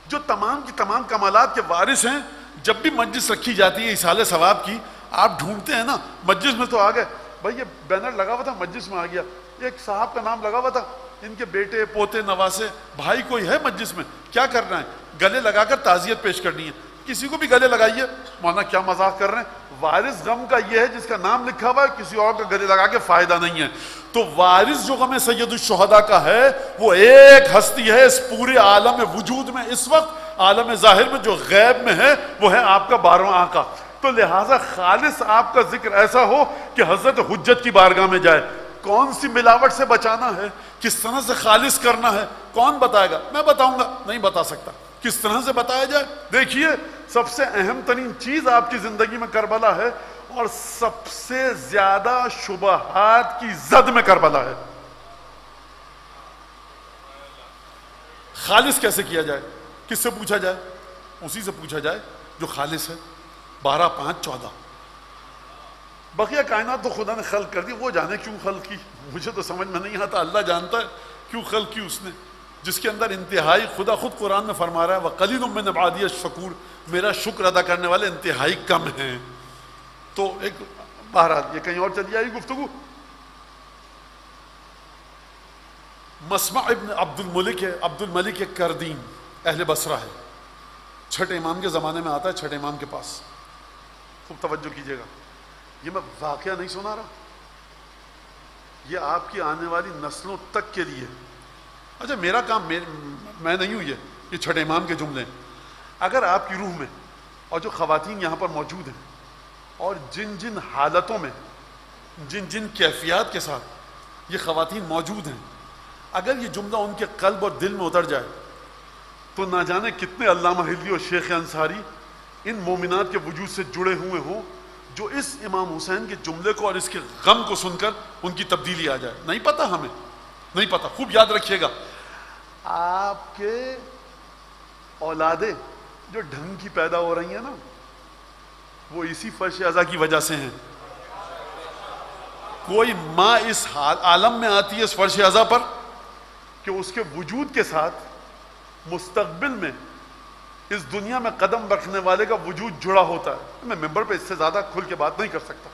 جو تمام کی تمام کمالات کے وارث ہیں. جب بھی مجلس رکھی جاتی ہے ایصال ثواب کی، آپ ڈھونڈتے ہیں نا مجلس میں تو آ گئے بھائی، یہ بینر لگا ہوا تھا مجلس میں آ گیا، ایک صاحب کا نام لگا ہوا تھا، ان کے بیٹے پوتے نواسے بھائی کوئی ہے مجلس میں، کیا کرنا ہے؟ گلے لگا کر تعزیت پیش کرنی ہے. کسی کو بھی گلے لگائیے. مولانا کیا مذاق کر رہے ہیں؟ وارث غم کا یہ ہے جس کا نام لکھا ہوا ہے، کسی اور کا گلے لگا کے فائدہ نہیں ہے. تو وارث جو غم سید الشہداء کا ہے وہ ایک ہستی ہے اس پورے عالم وجود میں، اس وقت عالم ظاہر میں جو غیب میں ہے وہ ہے آپ کا 12واں آقا. تو لہٰذا خالص آپ کا ذکر ایسا ہو کہ حضرت حجت کی بارگاہ میں جائے. کون سی ملاوٹ سے بچانا ہے، کس طرح سے خالص کرنا ہے، کون بتائے گا؟ میں بتاؤں گا؟ نہیں بتا سکتا. کس طرح سے بتایا جائے؟ دیکھیے سب سے اہم ترین چیز آپ کی زندگی میں کربلا ہے، اور سب سے زیادہ شبہات کی زد میں کربلا ہے. خالص کیسے کیا جائے؟ کس سے پوچھا جائے؟ اسی سے پوچھا جائے جو خالص ہے. 12 5 14 بقیہ کائنات تو خدا نے خلق کر دی، وہ جانے کیوں خلق کی، مجھے تو سمجھ میں نہیں آتا، اللہ جانتا ہے کیوں خلق کی اس نے، جس کے اندر انتہائی، خدا خود قرآن میں فرما رہا ہے وَقَلِيلٌ مِّنْ عِبَادِيَ الشَّكُورُ، میرا شکر ادا کرنے والے انتہائی کم ہیں. تو ایک بہرحال یہ کہیں اور چلی آئی گفتگو. مسمع ابن عبد الملک کردین اہل بصرہ ہے، چھٹے امام کے زمانے میں آتا ہے، چھٹے امام کے پاس. خوب توجہ کیجیے گا، یہ میں واقعہ نہیں سنا رہا، یہ آپ کی آنے والی نسلوں تک کے لیے. اچھا میرا کام، میں نہیں ہوں، یہ چھٹے امام کے جملے ہیں. اگر آپ کی روح میں، اور جو خواتین یہاں پر موجود ہیں، اور جن جن حالتوں میں، جن جن کیفیات کے ساتھ یہ خواتین موجود ہیں، اگر یہ جملہ ان کے قلب اور دل میں اتر جائے تو نہ جانے کتنے علامہ ہلی اور شیخ انصاری ان مومنات کے وجود سے جڑے ہوئے ہوں جو اس امام حسین کے جملے کو اور اس کے غم کو سن کر ان کی تبدیلی آ جائے. نہیں پتہ، ہمیں نہیں پتہ. خوب یاد رکھیے گا، آپ کے اولادیں جو ڈھنگ کی پیدا ہو رہی ہیں نا، وہ اسی فرش ازا کی وجہ سے ہیں. کوئی ماں اس عالم میں آتی ہے اس فرش ازا پر کہ اس کے وجود کے ساتھ مستقبل میں اس دنیا میں قدم رکھنے والے کا وجود جڑا ہوتا ہے. میں ممبر پہ اس سے زیادہ کھل کے بات نہیں کر سکتا.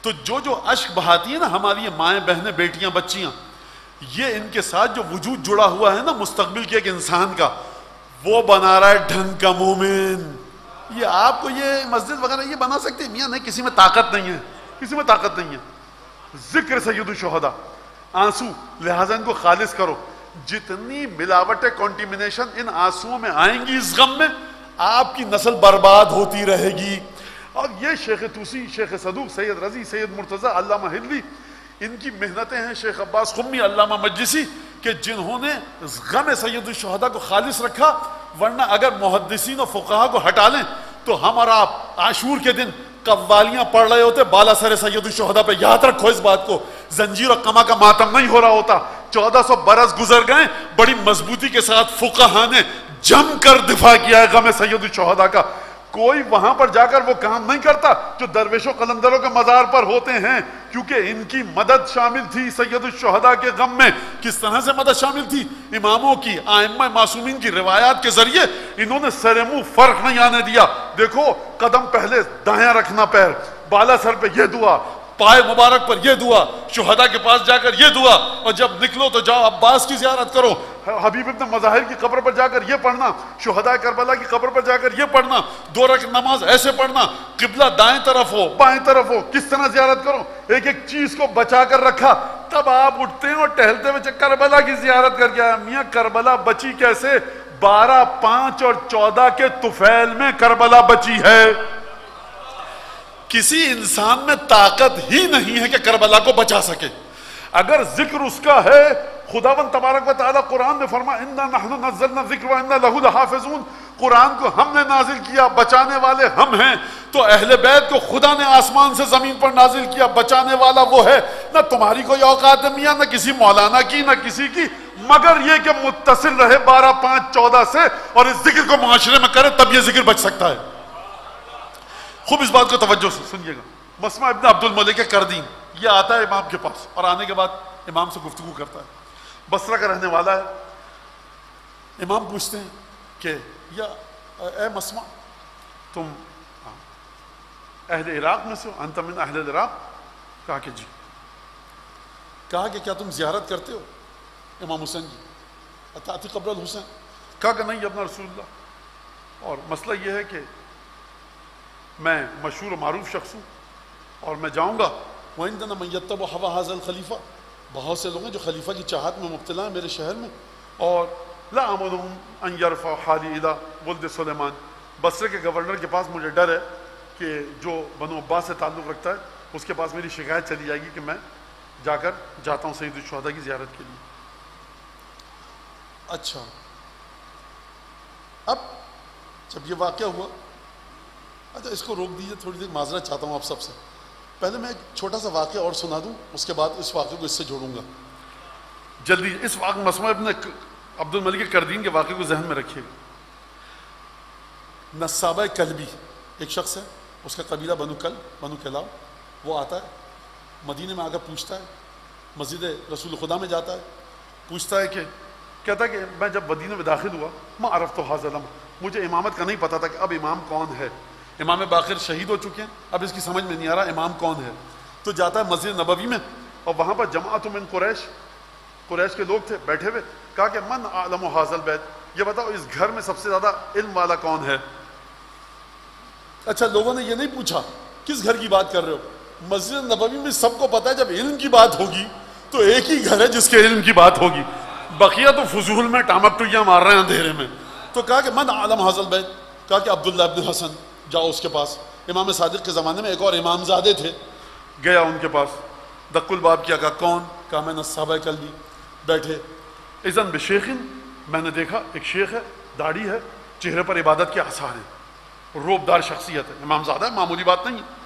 تو جو اشک بہاتی ہیں نا ہماری یہ مائیں، بہنیں، بیٹیاں، بچیاں، یہ ان کے ساتھ جو وجود جڑا ہوا ہے نا مستقبل کے ایک انسان کا، وہ بنا رہا ہے ڈھنگ کا مومن. یہ آپ کو یہ مسجد وغیرہ یہ بنا سکتے ہیں؟ میاں نہیں، کسی میں طاقت نہیں ہے، کسی میں طاقت نہیں ہے. ذکر سید الشہداء، آنسو، لہٰذا ان کو خالص کرو. جتنی ملاوٹ کانٹیمنیشن ان آنسوؤں میں آئیں گی اس غم میں، آپ کی نسل برباد ہوتی رہے گی. اور یہ شیخ توسی، شیخ صدوق، سید رضی، سید مرتضیٰ، علامہ ہلی، ان کی محنتیں ہیں. شیخ عباس قمی، علامہ مجلسی، کہ جنہوں نے غم سید الشہداء کو خالص رکھا. ورنہ اگر محدثین و فقہا کو ہٹا لیں تو ہم اور آپ عاشور کے دن قوالیاں پڑھ رہے ہوتے بالا سر سید الشہداء پہ. یاد رکھو اس بات کو، زنجیر اور قما کا ماتم نہیں ہو رہا ہوتا. 1400 برس گزر گئے، بڑی مضبوطی کے ساتھ فقہا نے جم کر دفاع کیا ہے غم سید الشہداء کا. کوئی وہاں پر جا کر وہ کام نہیں کرتا جو درویشوں قلندروں کے مزار پر ہوتے ہیں، کیونکہ ان کی مدد شامل تھی سید الشہداء کے غم میں. کس طرح سے مدد شامل تھی؟ اماموں کی، ائمہ معصومین کی روایات کے ذریعے انہوں نے سر منہ فرق نہیں آنے دیا. دیکھو، قدم پہلے دایاں رکھنا، پیر بالا سر پہ یہ دعا، پائے مبارک پر یہ دعا، شہداء کے پاس جا کر یہ دعا، اور جب نکلو تو جاؤ عباس کی زیارت کرو، حبیب ابن مظاہر کی قبر پر جا کر یہ پڑھنا، شہداء کربلا کی قبر پر جا کر یہ پڑھنا، 2 رکعت نماز ایسے پڑھنا، قبلہ دائیں طرف ہو بائیں طرف ہو، کس طرح زیارت کرو. ایک ایک چیز کو بچا کر رکھا. تب آپ اٹھتے ہیں اور ٹہلتے ہوئے کربلا کی زیارت کر کے آیا. میاں کربلا بچی کیسے؟ 12، 5 اور 14 کے طفیل میں کربلا بچی ہے. کسی انسان میں طاقت ہی نہیں ہے کہ کربلا کو بچا سکے. اگر ذکر اس کا ہے، خداوند تبارک و تعالیٰ قرآن میں فرمایا اِنَّا نَحْنُ نَزَّلْنَا الذِّكْرَ وَإِنَّا لَهُ لَحَافِظُونَ، قرآن کو ہم نے نازل کیا، بچانے والے ہم ہیں. تو اہل بیت کو خدا نے آسمان سے زمین پر نازل کیا، بچانے والا وہ ہے. نہ تمہاری کوئی اوقات ہے میاں، نہ کسی مولانا کی، نہ کسی کی، مگر یہ کہ متصل رہے 12، 5، 14 سے، اور اس ذکر کو معاشرے میں کرے، تب یہ ذکر بچ سکتا ہے. خوب اس بات کو توجہ سے سنیے گا. مسمع ابن عبد الملک کردین یہ آتا ہے امام کے پاس، اور آنے کے بعد امام سے گفتگو کرتا ہے. بصرہ کا رہنے والا ہے. امام پوچھتے ہیں کہ یا اے مسمع، تم اہل عراق میں سے ہو؟ انت من اہل العراق؟ کہا کہ جی. کہا کہ کیا تم زیارت کرتے ہو امام حسین کی؟ اتاتی قبر الحسین؟ کہا کہ نہیں ابن رسول اللہ. اور مسئلہ یہ ہے کہ میں مشہور و معروف شخص ہوں، اور میں جاؤں گا. وَعِنْدَنَا مَنْ يَتَّبُعُ هَوَى هَذَا الْخَلِيفَةِ، بہت سے لوگ ہیں جو خلیفہ کی چاہت میں مبتلا ہیں میرے شہر میں. اور لا آمنهم ان يرفع حالی الى ولد سلیمان، بصرے کے گورنر کے پاس مجھے ڈر ہے کہ جو بنو عباس سے تعلق رکھتا ہے اس کے پاس میری شکایت چلی جائے گی کہ میں جاتا ہوں سید الشہداء کی زیارت کے لیے. اچھا، اب جب یہ واقعہ ہوا، اچھا اس کو روک دیجیے تھوڑی دیر، معذرت چاہتا ہوں آپ سب سے. پہلے میں ایک چھوٹا سا واقعہ اور سنا دوں، اس کے بعد اس واقعے کو اس سے جوڑوں گا جلدی. اس واقعہ مسمع ابن عبد الملک کردین کے واقعے کو ذہن میں رکھیے گا. نصابہ کلبی ایک شخص ہے، اس کا قبیلہ بنو کلاؤ. وہ آتا ہے مدینے میں آ کر پوچھتا ہے، مسجد رسول خدا میں جاتا ہے، پوچھتا ہے کہ کہتا ہے کہ میں جب مدینے میں داخل ہوا میں عرف تو حاضر، مجھے امامت کا نہیں پتا تھا کہ اب امام کون ہے، امام باقر شہید ہو چکے ہیں، اب اس کی سمجھ میں نہیں آ رہا امام کون ہے. تو جاتا ہے مسجد نبوی میں اور وہاں پر جماعت من قریش کے لوگ تھے بیٹھے ہوئے. کہا کہ من اعلم ھذا البیت، یہ بتاؤ اس گھر میں سب سے زیادہ علم والا کون ہے. اچھا لوگوں نے یہ نہیں پوچھا کس گھر کی بات کر رہے ہو، مسجد نبوی میں سب کو پتا ہے جب علم کی بات ہوگی تو ایک ہی گھر ہے جس کے علم کی بات ہوگی، بقیہ تو فضول میں ٹامک ٹوئیاں مار رہے ہیں اندھیرے میں. تو کہا کہ من عالم ھذا البیت، کہا کہ عبداللہ ابن حسن، جاؤ اس کے پاس. امام صادق کے زمانے میں ایک اور امام زادے تھے، گیا ان کے پاس، دق الباب کیا، کہا کون، کہا میں نے صحابہ کلبی بیٹھے. اذن بشیخ، میں نے دیکھا ایک شیخ ہے، داڑھی ہے، چہرے پر عبادت کے آثار ہیں، روبدار شخصیت ہے، امام زادہ ہے، معمولی بات نہیں ہے.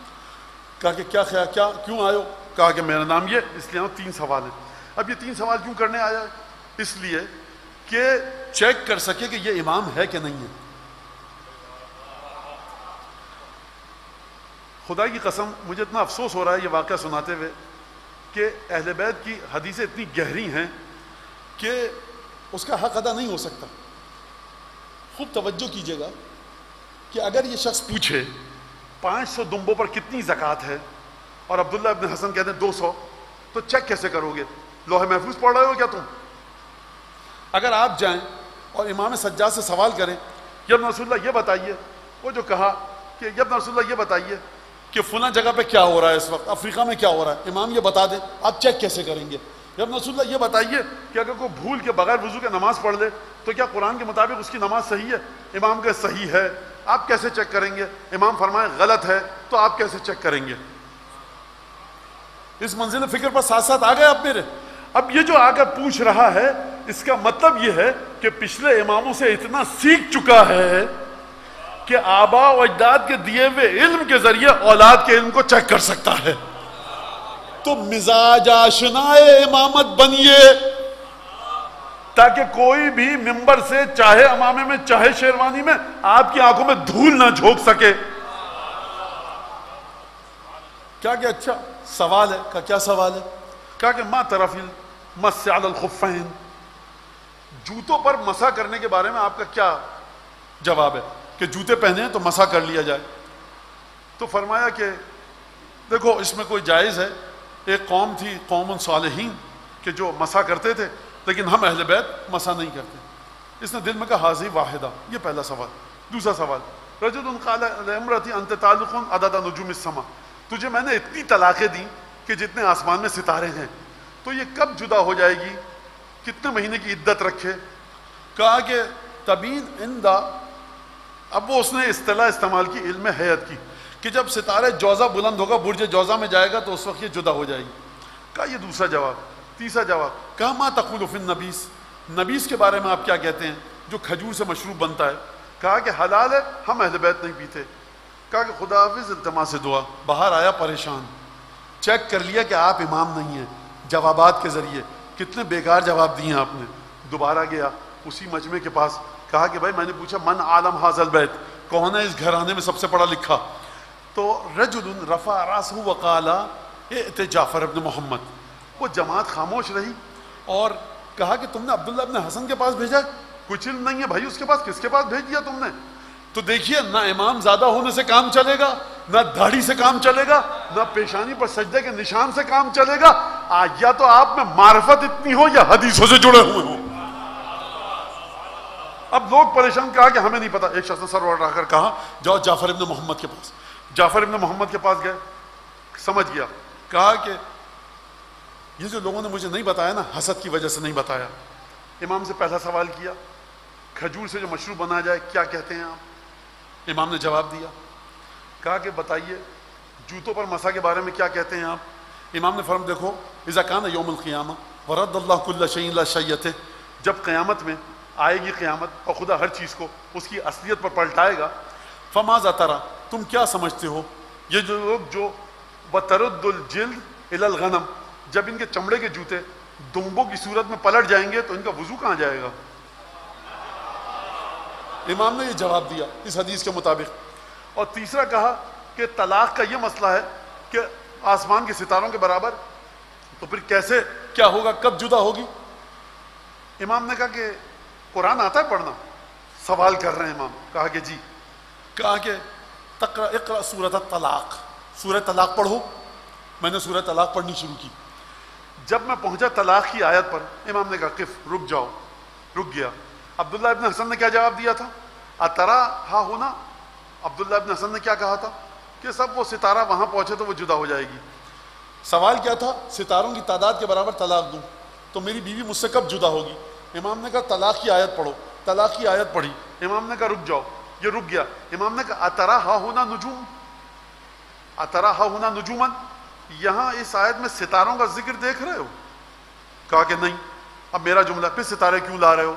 کہا کہ کیا خیال، کیا کیوں آئے ہو، کہا کہ میرا نام یہ، اس لیے 3 سوال ہیں. اب یہ 3 سوال کیوں کرنے آیا ہے؟ اس لیے کہ چیک کر سکے کہ یہ امام ہے کہ نہیں ہے. خدا کی قسم مجھے اتنا افسوس ہو رہا ہے یہ واقعہ سناتے ہوئے کہ اہل بیت کی حدیثیں اتنی گہری ہیں کہ اس کا حق ادا نہیں ہو سکتا. خوب توجہ کیجیے گا کہ اگر یہ شخص پوچھے 500 دمبوں پر کتنی زکوٰۃ ہے اور عبداللہ ابن حسن کہتے ہیں 200، تو چیک کیسے کرو گے؟ لوح محفوظ پڑھ رہے ہو کیا تم؟ اگر آپ جائیں اور امام سجاد سے سوال کریں یا ابن رسول اللہ یہ بتائیے، وہ جو کہا کہ یا ابن رسول اللہ یہ بتائیے کہ فلاں جگہ پہ کیا ہو رہا ہے اس وقت، افریقہ میں کیا ہو رہا ہے، امام یہ بتا دیں، آپ چیک کیسے کریں گے؟ یا ابن رسول اللہ یہ بتائیے کہ اگر کوئی بھول کے بغیر وضو کے نماز پڑھ لے تو کیا قرآن کے مطابق اس کی نماز صحیح ہے؟ امام کہ صحیح ہے، آپ کیسے چیک کریں گے؟ امام فرمائے غلط ہے، تو آپ کیسے چیک کریں گے؟ اس منزل فکر پر ساتھ ساتھ آ گئے آپ میرے. اب یہ جو آ کر پوچھ رہا ہے اس کا مطلب یہ ہے کہ پچھلے اماموں سے اتنا سیکھ چکا ہے کہ آبا و اجداد کے دیے ہوئے علم کے ذریعے اولاد کے علم کو چیک کر سکتا ہے. تو مزاج آشنائے امامت بنیے تاکہ کوئی بھی ممبر سے چاہے امامے میں چاہے شیروانی میں آپ کی آنکھوں میں دھول نہ جھونک سکے. کیا کہ اچھا سوال ہے، کہا کیا سوال ہے؟ کہا کہ ما طرف المس علی الخفین، جوتوں پر مسح کرنے کے بارے میں آپ کا کیا جواب ہے کہ جوتے پہنے ہیں تو مسح کر لیا جائے؟ تو فرمایا کہ دیکھو اس میں کوئی جائز ہے، ایک قوم تھی قوم صالحین کہ جو مسح کرتے تھے لیکن ہم اہل بیت مسح نہیں کرتے. اس نے دل میں کہا حاضی واحدہ، یہ پہلا سوال. دوسرا سوال، رجل قال لامرأتی انت طالق عدد نجوم السماء، تجھے میں نے اتنی طلاقیں دی کہ جتنے آسمان میں ستارے ہیں، تو یہ کب جدا ہو جائے گی، کتنے مہینے کی عدت رکھے؟ کہا کہ تبین اندہ، اب وہ اس نے اصطلاح استعمال کی علم حیت کی کہ جب ستارے جوزہ بلند ہوگا، برج جوزہ میں جائے گا تو اس وقت یہ جدا ہو جائے گی. کہا یہ دوسرا جواب. تیسرا جواب، کہا ما تقول فی النبیس، نبیس کے بارے میں آپ کیا کہتے ہیں جو کھجور سے مشروب بنتا ہے؟ کہا کہ حلال ہے، ہم اہل بیت نہیں پیتے. کہا کہ خدا حافظ، التماس سے دعا. باہر آیا پریشان، چیک کر لیا کہ آپ امام نہیں ہیں جوابات کے ذریعے. کتنے بیکار جواب دیے آپ نے. دوبارہ گیا اسی مجمع کے پاس، کہا کہ بھائی میں نے پوچھا من عالم ھذا البیت، کون ہے اس گھرانے میں سب سے پڑھا لکھا؟ تو رجل رفع راسہ وقال ائت جعفر ابن محمد. وہ جماعت خاموش رہی اور کہا کہ تم نے عبداللہ ابن حسن کے پاس بھیجا؟ کچھ علم نہیں ہے بھائی اس کے پاس، کس کے پاس بھیج دیا تم نے؟ تو دیکھیے نہ امام زیادہ ہونے سے کام چلے گا، نہ داڑھی سے کام چلے گا، نہ پیشانی پر سجدے کے نشان سے کام چلے گا. یا تو آپ میں معرفت اتنی ہو یا حدیثوں سے جڑے ہوئے ہوں. اب لوگ پریشان، کہا کہ ہمیں نہیں پتا. ایک شخص نے سر اٹھا کر کہا جاؤ جعفر ابن محمد کے پاس. جعفر ابن محمد کے پاس گئے، سمجھ گیا. کہا کہ یہ جو لوگوں نے مجھے نہیں بتایا نا، حسد کی وجہ سے نہیں بتایا. امام سے پہلا سوال کیا کھجور سے جو مشروب بنایا جائے کیا کہتے ہیں آپ؟ امام نے جواب دیا. کہا کہ بتائیے جوتوں پر مسح کے بارے میں کیا کہتے ہیں آپ؟ امام نے فرمایا دیکھو اذا کان یوم القیامہ ورد اللہ کل شیء لا شیئته، جب قیامت میں آئے گی قیامت اور خدا ہر چیز کو اس کی اصلیت پر پلٹائے گا، فماذا ترى، تم کیا سمجھتے ہو؟ یہ جو لوگ جو وترد الجلد الی الغنم، جب ان کے چمڑے کے جوتے دمبوں کی صورت میں پلٹ جائیں گے تو ان کا وضو کہاں جائے گا؟ امام نے یہ جواب دیا اس حدیث کے مطابق. اور تیسرا کہا کہ طلاق کا یہ مسئلہ ہے کہ آسمان کے ستاروں کے برابر، تو پھر کیسے کیا ہوگا، کب جدا ہوگی؟ امام نے کہا کہ قرآن آتا ہے پڑھنا؟ سوال کر رہے ہیں امام. کہا کہ جی. کہا کہ اقرأ سورۃ الطلاق، سورہ طلاق پڑھو. میں نے سورہ طلاق پڑھنی شروع کی. جب میں پہنچا طلاق کی آیت پر، امام نے کہا قف، رک جاؤ. رک گیا. عبداللہ ابن حسن نے کیا جواب دیا تھا؟ اترا ہا ہونا. عبداللہ ابن حسن نے کیا کہا تھا کہ سب وہ ستارہ وہاں پہنچے تو وہ جدا ہو جائے گی. سوال کیا تھا؟ ستاروں کی تعداد کے برابر طلاق دوں تو میری بیوی مجھ سے کب جدا ہوگی؟ امام نے کہا طلاق کی آیت پڑھو. طلاق کی آیت پڑھی. امام نے کہا رک جاؤ. یہ رک گیا. امام نے کہا اترا ہا ہونا نجوم، اترا ہا ہونا نجومن، یہاں اس آیت میں ستاروں کا ذکر دیکھ رہے ہو؟ کہا کہ نہیں. اب میرا جملہ، پھر ستارے کیوں لا رہے ہو؟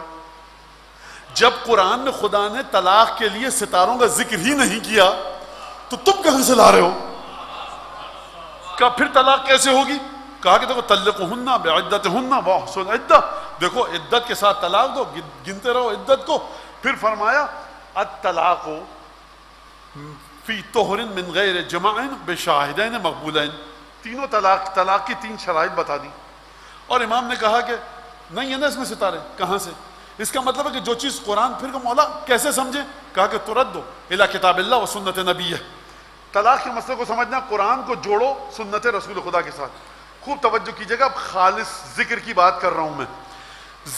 جب قرآن میں خدا نے طلاق کے لیے ستاروں کا ذکر ہی نہیں کیا تو تم کہاں سے لا رہے ہو؟ کہا پھر طلاق کیسے ہوگی؟ کہا کہ دیکھو طلقہن بعدتہن واحصوا العدہ، دیکھو عدت کے ساتھ طلاق دو، گنتے رہو عدت کو. پھر فرمایا الطلاق فی طہر من غیر جماع بشاہدین مقبولین. تینوں طلاق کی 3 شرائط بتا دی. اور امام نے کہا کہ نہیں ہے نا اس میں ستارے. کہاں سے؟ اس کا مطلب ہے کہ جو چیز قرآن پھر کو مولا کیسے سمجھے؟ کہا کہ تردو الی کتاب اللہ و سنت نبی ہے. طلاق کے مسئلے کو سمجھنا، قرآن کو جوڑو سنت رسول خدا کے ساتھ. خوب توجہ کیجیے گا، اب خالص ذکر کی بات کر رہا ہوں میں.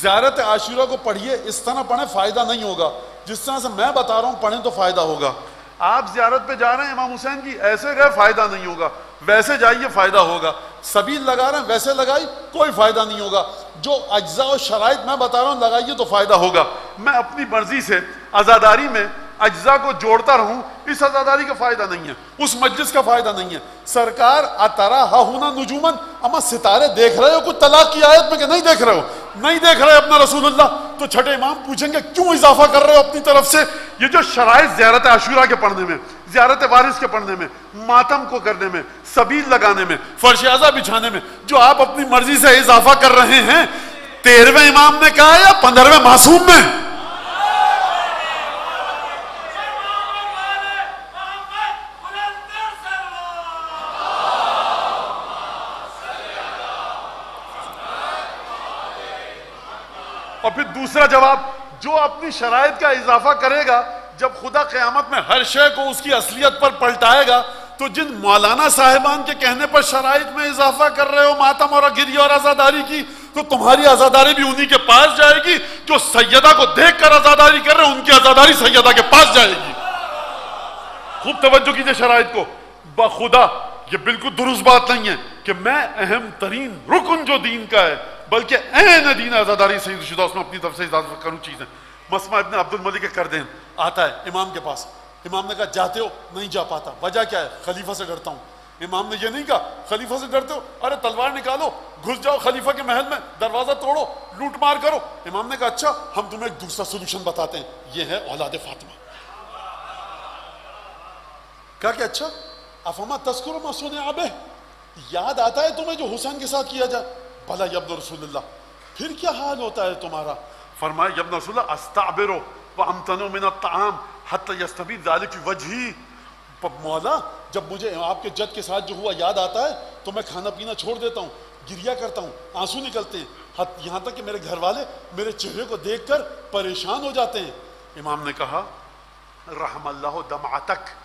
زیارت عاشورہ کو پڑھیے، اس طرح پڑھیں فائدہ نہیں ہوگا. جس طرح سے میں بتا رہا ہوں پڑھیں تو فائدہ ہوگا. آپ زیارت پہ جا رہے ہیں امام حسین کی، ایسے گئے فائدہ نہیں ہوگا. ویسے جائیے فائدہ ہوگا. سبیل لگا رہے ہیں ویسے لگائی کوئی فائدہ نہیں ہوگا. جو اجزاء و شرائط میں بتا رہا ہوں لگائیے تو فائدہ ہوگا. میں اپنی مرضی سے عزاداری میں اجزاء کو جوڑتا رہوں، اس عزاداری کا فائدہ نہیں ہے، اس مجلس کا فائدہ نہیں ہے. سرکار اترا ہا ہونا نجومن، اما ستارے دیکھ رہے ہو کچھ طلاق کی آیت میں کہ نہیں دیکھ رہے ہو؟ نہیں دیکھ رہے اپنا رسول اللہ. تو چھٹے امام پوچھیں گے کیوں اضافہ کر رہے ہو اپنی طرف سے؟ یہ جو شرائط زیارت عاشورہ کے پڑھنے میں، زیارت وارث کے پڑھنے میں، ماتم کو کرنے میں، سبیل لگانے میں، فرش اعضا بچھانے میں، جو آپ اپنی مرضی سے اضافہ کر رہے ہیں، 13ویں امام نے کہا یا 15ویں معصوم میں؟ اور پھر دوسرا جواب، جو اپنی شرائط کا اضافہ کرے گا، جب خدا قیامت میں ہر شے کو اس کی اصلیت پر پلٹائے گا، تو جن مولانا صاحبان کے کہنے پر شرائط میں اضافہ کر رہے ہو ماتم اور گری اور عزاداری کی، تو تمہاری عزاداری بھی انہی کے پاس جائے گی. جو سیدہ کو دیکھ کر عزاداری کر رہے ہیں ان کی عزاداری سیدہ کے پاس جائے گی. خوب توجہ کیجئے شرائط کو. بخدا یہ بالکل درست بات نہیں ہے کہ میں اہم ترین رکن جو دین کا ہے بلکہ عین دین عزاداری سید شدہ، اس میں اپنی طرف سے اضافہ کروں چیزیں. مسمع ابن عبد الملک کے کردین آتا ہے امام کے پاس. امام نے کہا جاتے ہو؟ نہیں جا پاتا. وجہ کیا ہے؟ خلیفہ سے ڈرتا ہوں. امام نے یہ نہیں کہا خلیفہ سے ڈرتے ہو، ارے تلوار نکالو، گھس جاؤ خلیفہ کے محل میں، دروازہ توڑو، لوٹ مار کرو. امام نے کہا اچھا ہم تمہیں ایک دوسرا سولوشن بتاتے ہیں، یہ ہے اولاد فاطمہ. کہا کہ اچھا افما تذکر ما صنع بہ، یاد آتا ہے تمہیں جو حسین کے ساتھ کیا جائے؟ بھلا یا ابن رسول اللہ، پھر کیا حال ہوتا ہے تمہارا؟ فرمایا یا ابن رسول اللہ استعبر وامتنع من الطعام حتی یستبین ذلک فی وجہی. مولا جب مجھے آپ کے جد کے ساتھ جو ہوا یاد آتا ہے تو میں کھانا پینا چھوڑ دیتا ہوں، گریا کرتا ہوں، آنسو نکلتے ہیں، یہاں تک کہ میرے گھر والے میرے چہرے کو دیکھ کر پریشان ہو جاتے ہیں. امام نے کہا رحم اللہ دمعتک.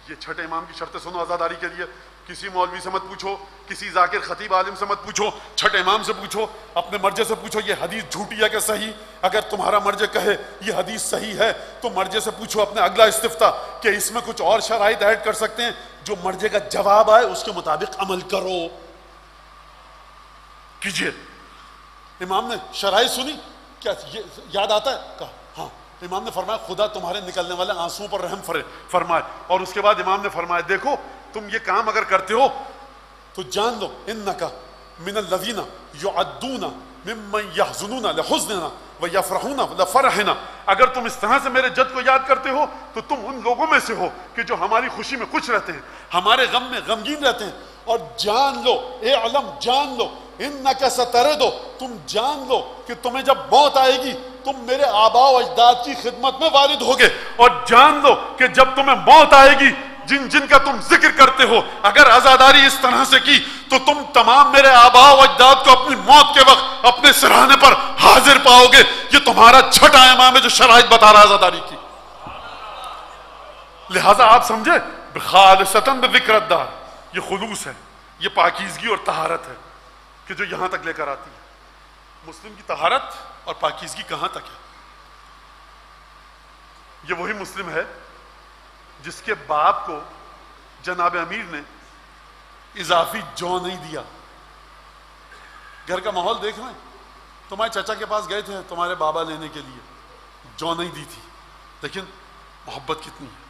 یہ چھٹے امام کی شرط سنو عزاداری کے لیے. کسی مولوی سے مت پوچھو، کسی ذاکر خطیب عالم سے مت پوچھو، چھٹے امام سے پوچھو، اپنے مرجع سے پوچھو یہ حدیث جھوٹی ہے کہ صحیح. اگر تمہارا مرجع کہے یہ حدیث صحیح ہے تو مرجع سے پوچھو اپنے اگلا استفتاء کہ اس میں کچھ اور شرائط ایڈ کر سکتے ہیں. جو مرجع کا جواب آئے اس کے مطابق عمل کرو کیجئے. امام نے شرائط سنی، کیا یہ یاد آتا ہے؟ کہا ہاں. امام نے فرمایا خدا تمہارے نکلنے والے آنسوؤں پر رحم فرمائے. اور اس کے بعد امام نے فرمایا دیکھو تم یہ کام اگر کرتے ہو تو جان لو انک من الذین یعدون ممن یحزنون لحزننا ویفرحون لفرحنا. اگر تم اس طرح سے میرے جد کو یاد کرتے ہو تو تم ان لوگوں میں سے ہو کہ جو ہماری خوشی میں خوش رہتے ہیں، ہمارے غم میں غمگین رہتے ہیں. اور جان لو، اعلم جان لو، انک ستردو تم جان لو کہ تمہیں جب موت آئے گی تم میرے آباء و اجداد کی خدمت میں وارد ہوگے. اور جان لو کہ جب تمہیں موت آئے گی جن جن کا تم ذکر کرتے ہو اگر عزاداری اس طرح سے کی تو تم تمام میرے آباء و اجداد کو اپنی موت کے وقت اپنے سرہانے پر حاضر پاؤ گے. یہ تمہارا چھٹا امام ہے جو شرائط بتا رہا ہے عزاداری کی. لہذا آپ سمجھے خالصتاً بذکر الدار، یہ خلوص ہے، یہ پاکیزگی اور طہارت ہے کہ جو یہاں تک لے کر آتی ہے. مسلم کی طہارت اور پاکیزگی کہاں تک ہے؟ یہ وہی مسلم ہے جس کے باپ کو جناب امیر نے اضافی جو نہیں دیا. گھر کا ماحول دیکھ رہے ہیں، تمہارے چچا کے پاس گئے تھے تمہارے بابا لینے کے لیے، جو نہیں دی تھی، لیکن محبت کتنی ہے.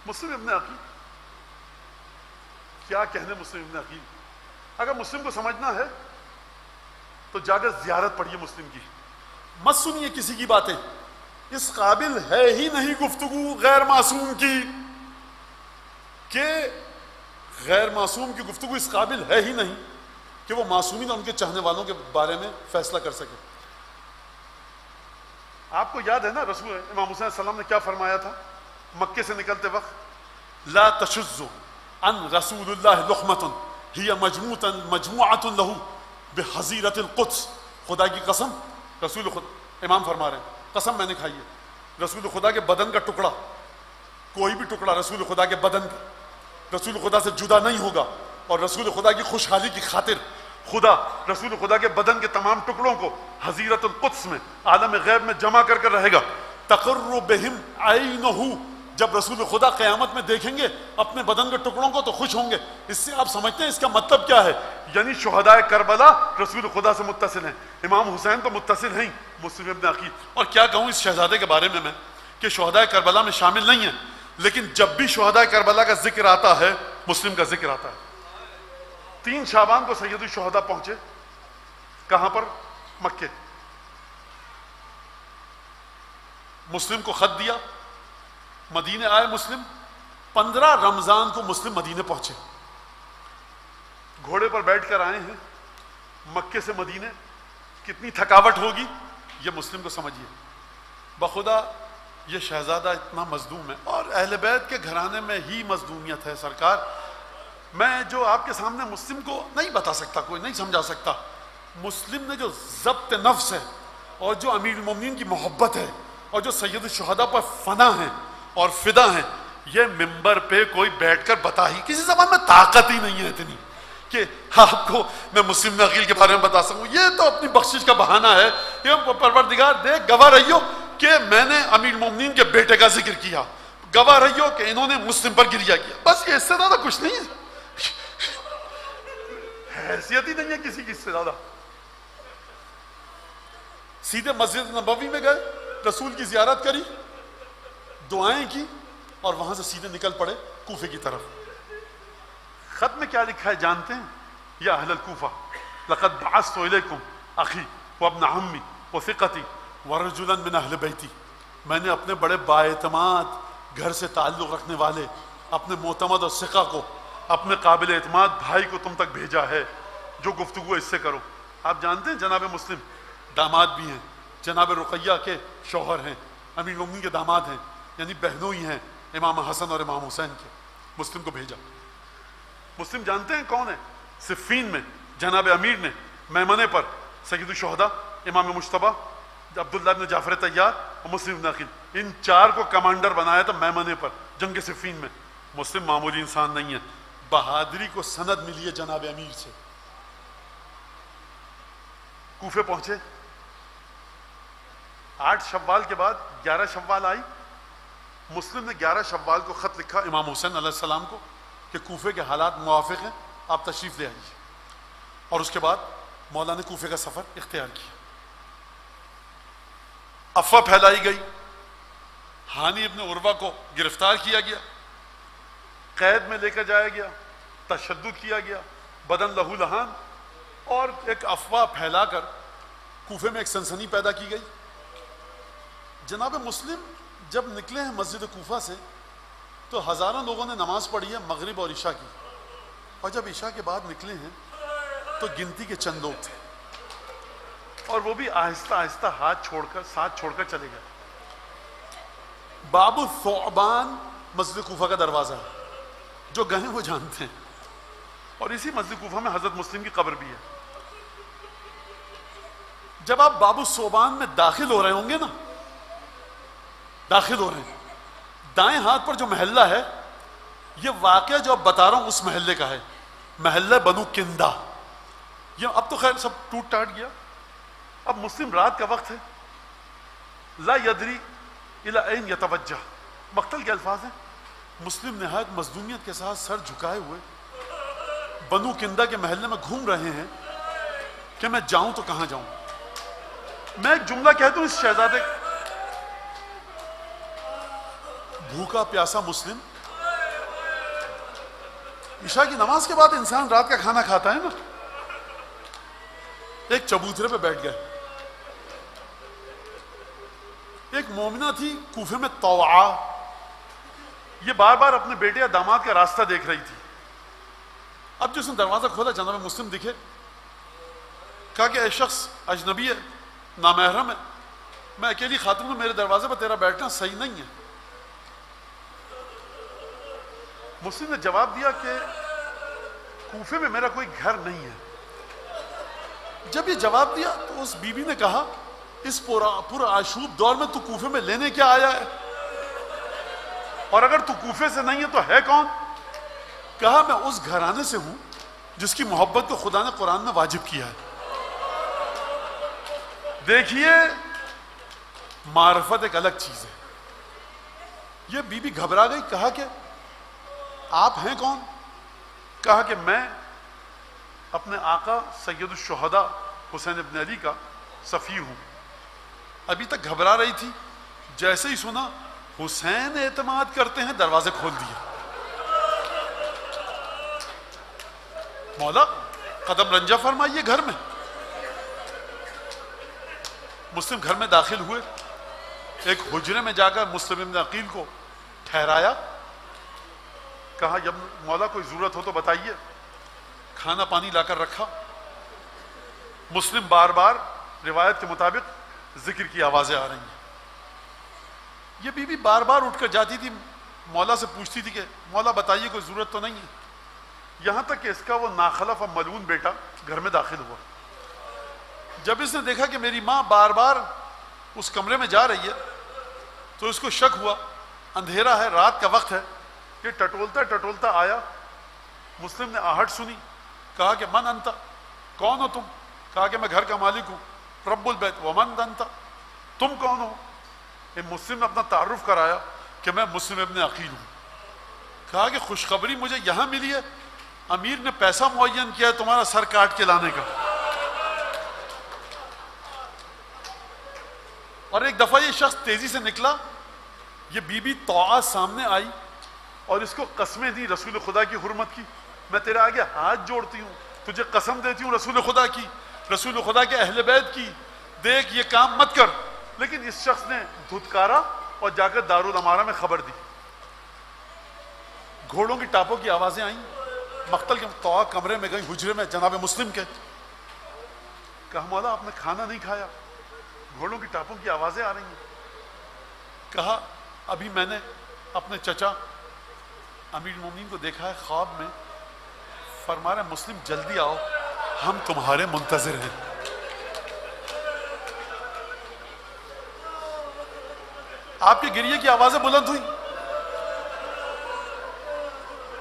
مسلم ابن عقیل، کیا کہنے مسلم ابن عقیل. اگر مسلم کو سمجھنا ہے تو جا کر زیارت پڑھیے مسلم کی، مت سنیے کسی کی باتیں. اس قابل ہے ہی نہیں گفتگو غیر معصوم کی، کہ غیر معصوم کی گفتگو اس قابل ہے ہی نہیں کہ وہ معصومین اور ان کے چاہنے والوں کے بارے میں فیصلہ کر سکے. آپ کو یاد ہے نا رسول امام حسین علیہ السلام نے کیا فرمایا تھا مکے سے نکلتے وقت؟ لا تشذ عن رسول اللہ لقمۃ ہی مجموعۃ لہ بحظیرۃ القدس. خدا کی قسم، رسول خدا امام فرما رہے ہیں قسم میں نے کھائی ہے، رسول خدا کے بدن کا ٹکڑا، کوئی بھی ٹکڑا رسول خدا کے بدن کا رسول خدا سے جدا نہیں ہوگا. اور رسول خدا کی خوشحالی کی خاطر خدا رسول خدا کے بدن کے تمام ٹکڑوں کو حظیرۃ القدس میں عالم غیب میں جمع کر کر رہے گا. تقر بہم عینہ، جب رسول خدا قیامت میں دیکھیں گے اپنے بدن کے ٹکڑوں کو تو خوش ہوں گے. اس سے آپ سمجھتے ہیں اس کا مطلب کیا ہے؟ یعنی شہداء کربلا رسول خدا سے متصل ہیں. امام حسین تو متصل ہیں مسلم ابن عقیل. اور کیا کہوں اس شہزادے کے بارے میں کہ شہداء کربلا میں شامل نہیں ہیں، لیکن جب بھی شہداء کربلا کا ذکر آتا ہے مسلم کا ذکر آتا ہے. 3 شعبان کو سید الشہداء پہنچے، کہاں پر؟ مکے. مسلم کو خط دیا، مدینے آئے مسلم. 15 رمضان کو مسلم مدینے پہنچے، گھوڑے پر بیٹھ کر آئے ہیں مکے سے مدینے. کتنی تھکاوٹ ہوگی یہ مسلم کو سمجھیے. بخدا یہ شہزادہ اتنا مظلوم ہے، اور اہل بیت کے گھرانے میں ہی مظلومیت ہے سرکار. میں جو آپ کے سامنے مسلم کو نہیں بتا سکتا، کوئی نہیں سمجھا سکتا. مسلم نے جو ضبط نفس ہے اور جو امیر المومنین کی محبت ہے اور جو سید الشہداء پر فنا ہیں اور فدا ہیں، یہ ممبر پہ کوئی بیٹھ کر بتا ہی، کسی زبان میں طاقت ہی نہیں ہے اتنی کہ آپ کو میں مسلم بن عقیل کے بارے میں بتا سکوں. یہ تو اپنی بخشش کا بہانہ ہے. یہ پروردگار دیکھ، گواہ رہیو کہ میں نے امیر المومنین کے بیٹے کا ذکر کیا، گواہ رہیو کہ انہوں نے مسلم پر گریہ کیا. بس یہ اس سے زیادہ کچھ نہیں ہے، حیثیت ہی نہیں ہے کسی کی اس سے زیادہ. سیدھے مسجد نبوی میں گئے، رسول کی زیارت کری، دعائیں کی، اور وہاں سے سیدھے نکل پڑے کوفے کی طرف. خط میں کیا لکھا ہے جانتے ہیں؟ یا اہل الکوفہ لقد بعثت الیکم اخی وابن عمی وثقتی ورجلا من اہل بیتی. میں نے اپنے بڑے بااعتماد گھر سے تعلق رکھنے والے اپنے معتمد اور ثقہ کو، اپنے قابل اعتماد بھائی کو تم تک بھیجا ہے، جو گفتگو اس سے کرو. آپ جانتے ہیں جناب مسلم داماد بھی ہیں، جناب رقیہ کے شوہر ہیں، امیر المومنین کے داماد ہیں، یعنی بہنوں ہی ہیں امام حسن اور امام حسین کے. مسلم کو بھیجا. مسلم جانتے ہیں کون ہے؟ صفین میں جناب امیر نے میمنے پر سید الشہداء امام مجتبیٰ عبداللہ بن جعفر طیار اور مسلم بن عقیل، ان 4 کو کمانڈر بنایا تھا میمنے پر جنگ صفین میں. مسلم معمولی انسان نہیں ہے، بہادری کو سند ملی ہے جناب امیر سے. کوفے پہنچے. 8 شوال کے بعد 11 شوال آئی. مسلم نے 11 شوال کو خط لکھا امام حسین علیہ السلام کو کہ کوفے کے حالات موافق ہیں، آپ تشریف لے آئیے. اور اس کے بعد مولا نے کوفے کا سفر اختیار کیا. افواہ پھیلائی گئی، ہانی ابن عروہ کو گرفتار کیا گیا، قید میں لے کر جایا گیا، تشدد کیا گیا، بدن لہو لہان، اور ایک افواہ پھیلا کر کوفے میں ایک سنسنی پیدا کی گئی. جناب مسلم جب نکلے ہیں مسجد کوفہ سے تو ہزاروں لوگوں نے نماز پڑھی ہے مغرب اور عشاء کی، اور جب عشاء کے بعد نکلے ہیں تو گنتی کے چند لوگ تھے، اور وہ بھی آہستہ آہستہ ساتھ چھوڑ کر چلے گئے. باب الثعبان مسجد کوفہ کا دروازہ ہے. جو گئے وہ جانتے ہیں. اور اسی مسجد کوفہ میں حضرت مسلم کی قبر بھی ہے. جب آپ باب الصوبان میں داخل ہو رہے ہوں گے نا، داخل ہو رہے ہیں، دائیں ہاتھ پر جو محلہ ہے، یہ واقعہ جو اب بتا رہا ہوں اس محلے کا ہے، محلہ بنو کندہ. یہ اب تو خیر سب ٹوٹ ٹاٹ گیا. اب مسلم رات کا وقت ہے، لا یدری الی این یتوجہ، مقتل کے الفاظ ہیں. مسلم نہایت مظلومیت کے ساتھ سر جھکائے ہوئے بنو کندہ کے محلے میں گھوم رہے ہیں کہ میں جاؤں تو کہاں جاؤں. میں ایک جملہ کہہ دوں اس شہزادے، بھوکا پیاسا مسلم، عشاء کی نماز کے بعد انسان رات کا کھانا کھاتا ہے نا، ایک چبوترے پہ بیٹھ گئے. ایک مومنہ تھی کوفے میں طوعا، یہ بار بار اپنے بیٹے یا داماد کا راستہ دیکھ رہی تھی. اب جس نے دروازہ کھولا جناب مسلم دکھے، کہا کہ اے شخص اجنبی ہے، نامحرم ہے، میں اکیلی خاتون ہوں، میرے دروازے پر تیرا بیٹھنا صحیح نہیں ہے. مسلم نے جواب دیا کہ کوفے میں میرا کوئی گھر نہیں ہے. جب یہ جواب دیا تو اس بی بی نے کہا اس پورا آشوب دور میں تو کوفے میں لینے کیا آیا ہے، اور اگر تو کوفے سے نہیں ہے تو ہے کون؟ کہا میں اس گھرانے سے ہوں جس کی محبت کو خدا نے قرآن میں واجب کیا ہے. دیکھیے معرفت ایک الگ چیز ہے. یہ بی بی گھبرا گئی. کہا کہ آپ ہیں کون؟ کہا کہ میں اپنے آقا سید الشہداء حسین ابن علی کا صفی ہوں. ابھی تک گھبرا رہی تھی، جیسے ہی سنا حسین اعتماد کرتے ہیں دروازے کھول دیے. مولا قدم رنجہ فرمائیے گھر میں. مسلم گھر میں داخل ہوئے، ایک حجرے میں جا کر مسلم ابن عقیل کو ٹھہرایا. کہا جب مولا کوئی ضرورت ہو تو بتائیے. کھانا پانی لا کر رکھا. مسلم بار بار روایت کے مطابق ذکر کی آوازیں آ رہی ہیں. یہ بی بی بار بار اٹھ کر جاتی تھی، مولا سے پوچھتی تھی کہ مولا بتائیے کوئی ضرورت تو نہیں ہے. یہاں تک کہ اس کا وہ ناخلف اور ملعون بیٹا گھر میں داخل ہوا. جب اس نے دیکھا کہ میری ماں بار بار اس کمرے میں جا رہی ہے تو اس کو شک ہوا، اندھیرا ہے، رات کا وقت ہے. یہ ٹٹولتا ٹٹولتا آیا. مسلم نے آہٹ سنی. کہا کہ من انت، کون ہو تم؟ کہا کہ میں گھر کا مالک ہوں. رب البیت. ومن انت، تم کون ہو؟ مسلم نے اپنا تعارف کرایا کہ میں مسلم ابن عقیل ہوں. کہا کہ خوشخبری مجھے یہاں ملی ہے، امیر نے پیسہ معین کیا ہے تمہارا سر کاٹ کے لانے کا. اور ایک دفعہ یہ شخص تیزی سے نکلا. یہ بی بی طوعا سامنے آئی اور اس کو قسمیں دی رسول خدا کی حرمت کی. میں تیرے آگے ہاتھ جوڑتی ہوں، تجھے قسم دیتی ہوں رسول خدا کی، رسول خدا کے اہل بیت کی، دیکھ یہ کام مت کر. لیکن اس شخص نے دھتکارا اور جا کر دارالامارہ میں خبر دی. گھوڑوں کی ٹاپوں کی آوازیں آئیں. مقتل کے طوعا کمرے میں گئی، حجرے میں جناب مسلم کے. کہا مولا آپ نے کھانا نہیں کھایا، گھوڑوں کی ٹاپوں کی آوازیں آ رہی ہیں. کہا ابھی میں نے اپنے چچا امیر المومنین کو دیکھا ہے خواب میں، فرما رہے مسلم جلدی آؤ ہم تمہارے منتظر ہیں. آپ کی گریے کی آوازیں بلند ہوئی.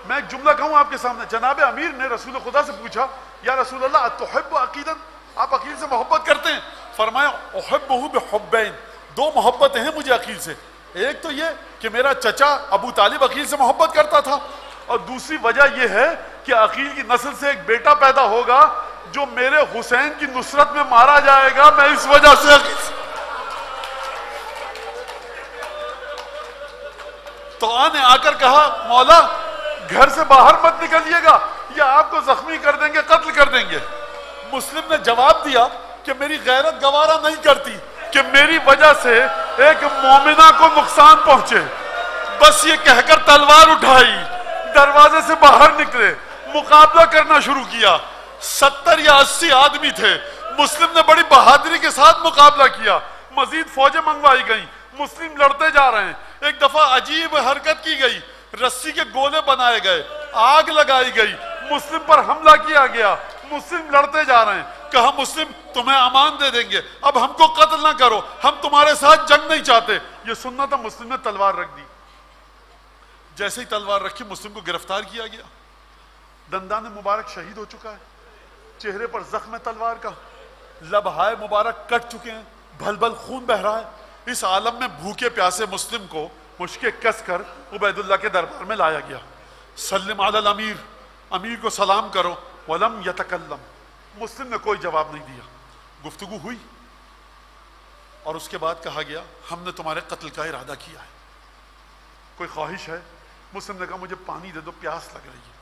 میں ایک جملہ کہوں آپ کے سامنے. جناب امیر نے رسول خدا سے پوچھا یا رسول اللہ اتحب عقیلا، آپ عقیل سے محبت کرتے ہیں؟ فرمایا احبہ بحبین، دو محبتیں ہیں مجھے عقیل سے. ایک تو یہ کہ میرا چچا ابو طالب عقیل سے محبت کرتا تھا، اور دوسری وجہ یہ ہے کہ عقیل کی نسل سے ایک بیٹا پیدا ہوگا جو میرے حسین کی نصرت میں مارا جائے گا. میں اس وجہ سے عقیل سے. تو نے آ کر کہا مولا گھر سے باہر مت نکلیے گا یا آپ کو زخمی کر دیں گے، قتل کر دیں گے. مسلم نے جواب دیا کہ میری غیرت گوارا نہیں کرتی کہ میری وجہ سے ایک مومنہ کو نقصان پہنچے. بس یہ کہہ کر تلوار اٹھائی، دروازے سے باہر نکلے، مقابلہ کرنا شروع کیا. 70 یا 80 آدمی تھے. مسلم نے بڑی بہادری کے ساتھ مقابلہ کیا. مزید فوجیں منگوائی گئیں. مسلم لڑتے جا رہے ہیں. ایک دفعہ عجیب حرکت کی گئی، رسی کے گولے بنائے گئے، آگ لگائی گئی، مسلم پر حملہ کیا گیا، مسلم لڑتے جا رہے ہیں، کہا مسلم تمہیں امان دے دیں گے، اب ہم کو قتل نہ کرو، ہم تمہارے ساتھ جنگ نہیں چاہتے۔ یہ سننا تھا، مسلم نے تلوار رکھ دی، جیسے ہی تلوار رکھی مسلم کو گرفتار کیا گیا، دندان مبارک شہید ہو چکا ہے، چہرے پر زخم ہے تلوار کا، لبہائے مبارک کٹ چکے ہیں، بھل بھل خون بہ رہا ہے۔ اس عالم میں بھوکے پیاسے مسلم کو مشکیں کس کر عبید اللہ کے دربار میں لایا گیا۔ سلم علی الامیر، امیر کو سلام کرو، ولم یتکلم، مسلم نے کوئی جواب نہیں دیا۔ گفتگو ہوئی اور اس کے بعد کہا گیا ہم نے تمہارے قتل کا ارادہ کیا ہے، کوئی خواہش ہے؟ مسلم نے کہا مجھے پانی دے دو، پیاس لگ رہی ہے۔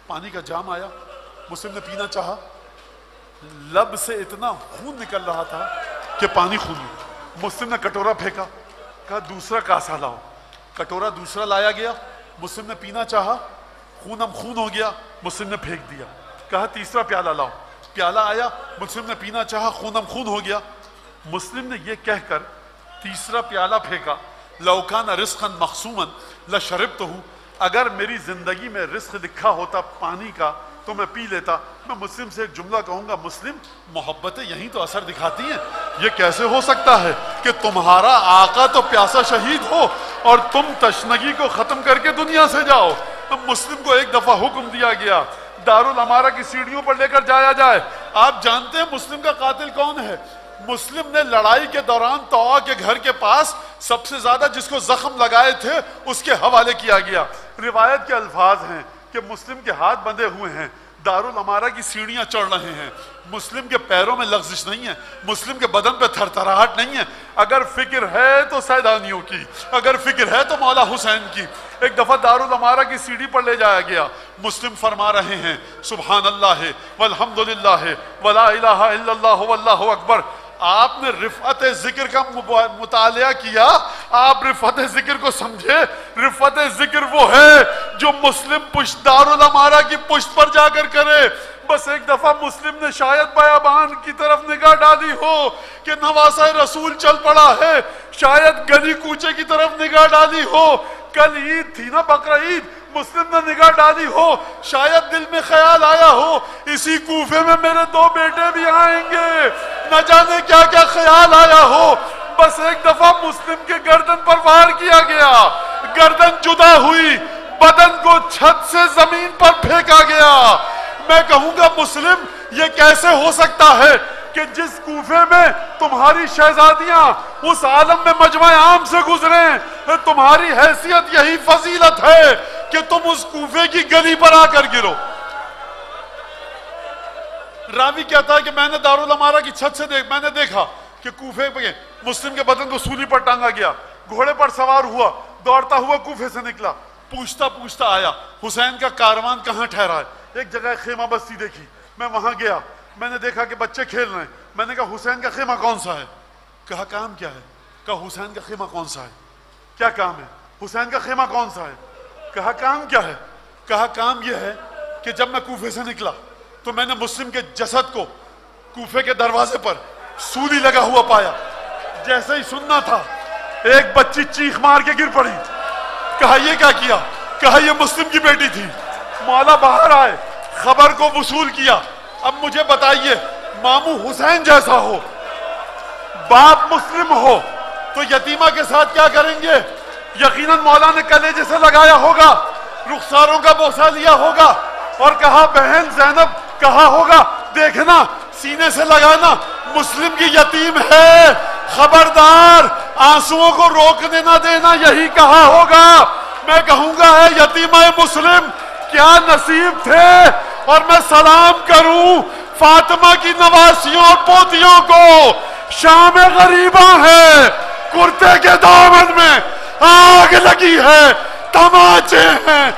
پانی کا جام آیا، مسلم نے پینا چاہا، لب سے اتنا خون نکل رہا تھا کہ پانی خون ہو۔ مسلم نے کٹورا پھینکا، کہا دوسرا کاسا لاؤ، کٹورا دوسرا لایا گیا، مسلم نے پینا چاہا، خونم خون ہو گیا، مسلم نے پھینک دیا، کہا تیسرا پیالہ لاؤ، پیالہ آیا، مسلم نے پینا چاہا، خونم خون ہو گیا۔ مسلم نے یہ کہہ کر تیسرا پیالہ پھینکا، لو کان رزقا مقسوما لشربتہ، اگر میری زندگی میں رزق لکھا ہوتا پانی کا تو میں پی لیتا۔ میں مسلم سے ایک جملہ کہوں گا، مسلم محبتیں یہیں تو اثر دکھاتی ہیں۔ یہ کیسے ہو سکتا ہے کہ تمہارا آقا تو پیاسا شہید ہو اور تم تشنگی کو ختم کر کے دنیا سے جاؤ؟ مسلم کو ایک دفعہ حکم دیا گیا دارالامارہ کی سیڑھیوں پر لے کر جایا جائے۔ آپ جانتے ہیں مسلم کا قاتل کون ہے؟ مسلم نے لڑائی کے دوران طوع کے گھر کے پاس سب سے زیادہ جس کو زخم لگائے تھے اس کے حوالے کیا گیا۔ روایت کے الفاظ ہیں کہ مسلم کے ہاتھ بندھے ہوئے ہیں، دارالامارہ کی سیڑھیاں چڑھ رہے ہیں، مسلم کے پیروں میں لغزش نہیں ہے، مسلم کے بدن پہ تھر تھراہٹ نہیں ہے۔ اگر فکر ہے تو سیدانیوں کی، اگر فکر ہے تو مولا حسین کی۔ ایک دفعہ دارالامارہ کی سیڑھی پر لے جایا گیا، مسلم فرما رہے ہیں سبحان اللہ والحمد للہ ولا الہ الا اللہ واللہ اکبر۔ آپ نے رفعت ذکر کا مطالعہ کیا، آپ رفعت ذکر کو سمجھے۔ رفعت ذکر وہ ہے جو مسلم پشت دارالامارہ کی پشت پر جا کر کرے۔ بس ایک دفعہ مسلم نے شاید بیابان کی طرف نگاہ ڈالی ہو کہ نواسہ رسول چل پڑا ہے، شاید گلی کوچے کی طرف نگاہ ڈالی ہو، کل عید تھی نا بقرہ عید، مسلم نے نگاہ ڈالی ہو، شاید دل میں خیال آیا ہو اسی کوفے میں میرے دو بیٹے بھی آئیں گے، نہ جانے کیا کیا خیال آیا ہو۔ بس ایک دفعہ مسلم کے گردن پر وار کیا گیا، گردن جدا ہوئی، بدن کو چھت سے زمین پر پھینکا گیا۔ میں کہوں گا مسلم یہ کیسے ہو سکتا ہے کہ جس کوفے میں تمہاری شہزادیاں اس عالم میں مجمع عام سے گزریں، تمہاری حیثیت یہی فضیلت ہے کہ تم اس کوفے کی گلی پر آ کر گرو۔ راوی کہتا ہے کہ میں نے دارالامارہ کی چھت سے میں نے دیکھا کہ کوفے پہ مسلم کے بدن کو سولی پر ٹانگا گیا، گھوڑے پر سوار ہوا، دوڑتا ہوا کوفے سے نکلا، پوچھتا پوچھتا آیا حسین کا کاروان کہاں ٹھہرا ہے۔ ایک جگہ خیمہ بستی دیکھی، میں وہاں گیا، میں نے دیکھا کہ بچے کھیل رہے ہیں، میں نے کہا حسین کا خیمہ کون سا ہے؟ کہا کام کیا ہے؟ کہا حسین کا خیمہ کون سا ہے؟ کیا کام ہے؟ حسین کا خیمہ کون سا ہے؟ کہا کام کیا ہے؟ کہا کام یہ ہے کہ جب میں کوفے سے نکلا تو میں نے مسلم کے جسد کو کوفے کے دروازے پر سولی لگا ہوا پایا، جیسے ہی سننا تھا ایک بچی چیخ مار کے گر پڑی۔ کہا یہ کیا کیا؟ کہا یہ مسلم کی بیٹی تھی۔ مولا باہر آئے، خبر کو وصول کیا۔ اب مجھے بتائیے ماموں حسین جیسا ہو، باپ مسلم ہو تو یتیمہ کے ساتھ کیا کریں گے؟ یقیناً مولا نے کلیجے سے لگایا ہوگا، رخساروں کا بوسہ لیا ہوگا اور کہا بہن زینب، کہا ہوگا دیکھنا سینے سے لگانا مسلم کی یتیم ہے، خبردار آنسوؤں کو روکنے نہ دینا، یہی کہا ہوگا۔ میں کہوں گا اے یتیمہ مسلم کیا نصیب تھے، اور میں سلام کروں فاطمہ کی نواسیوں اور پوتیوں کو، شام غریباں ہے، کرتے کے دامن میں آگ لگی ہے، تماچے ہیں۔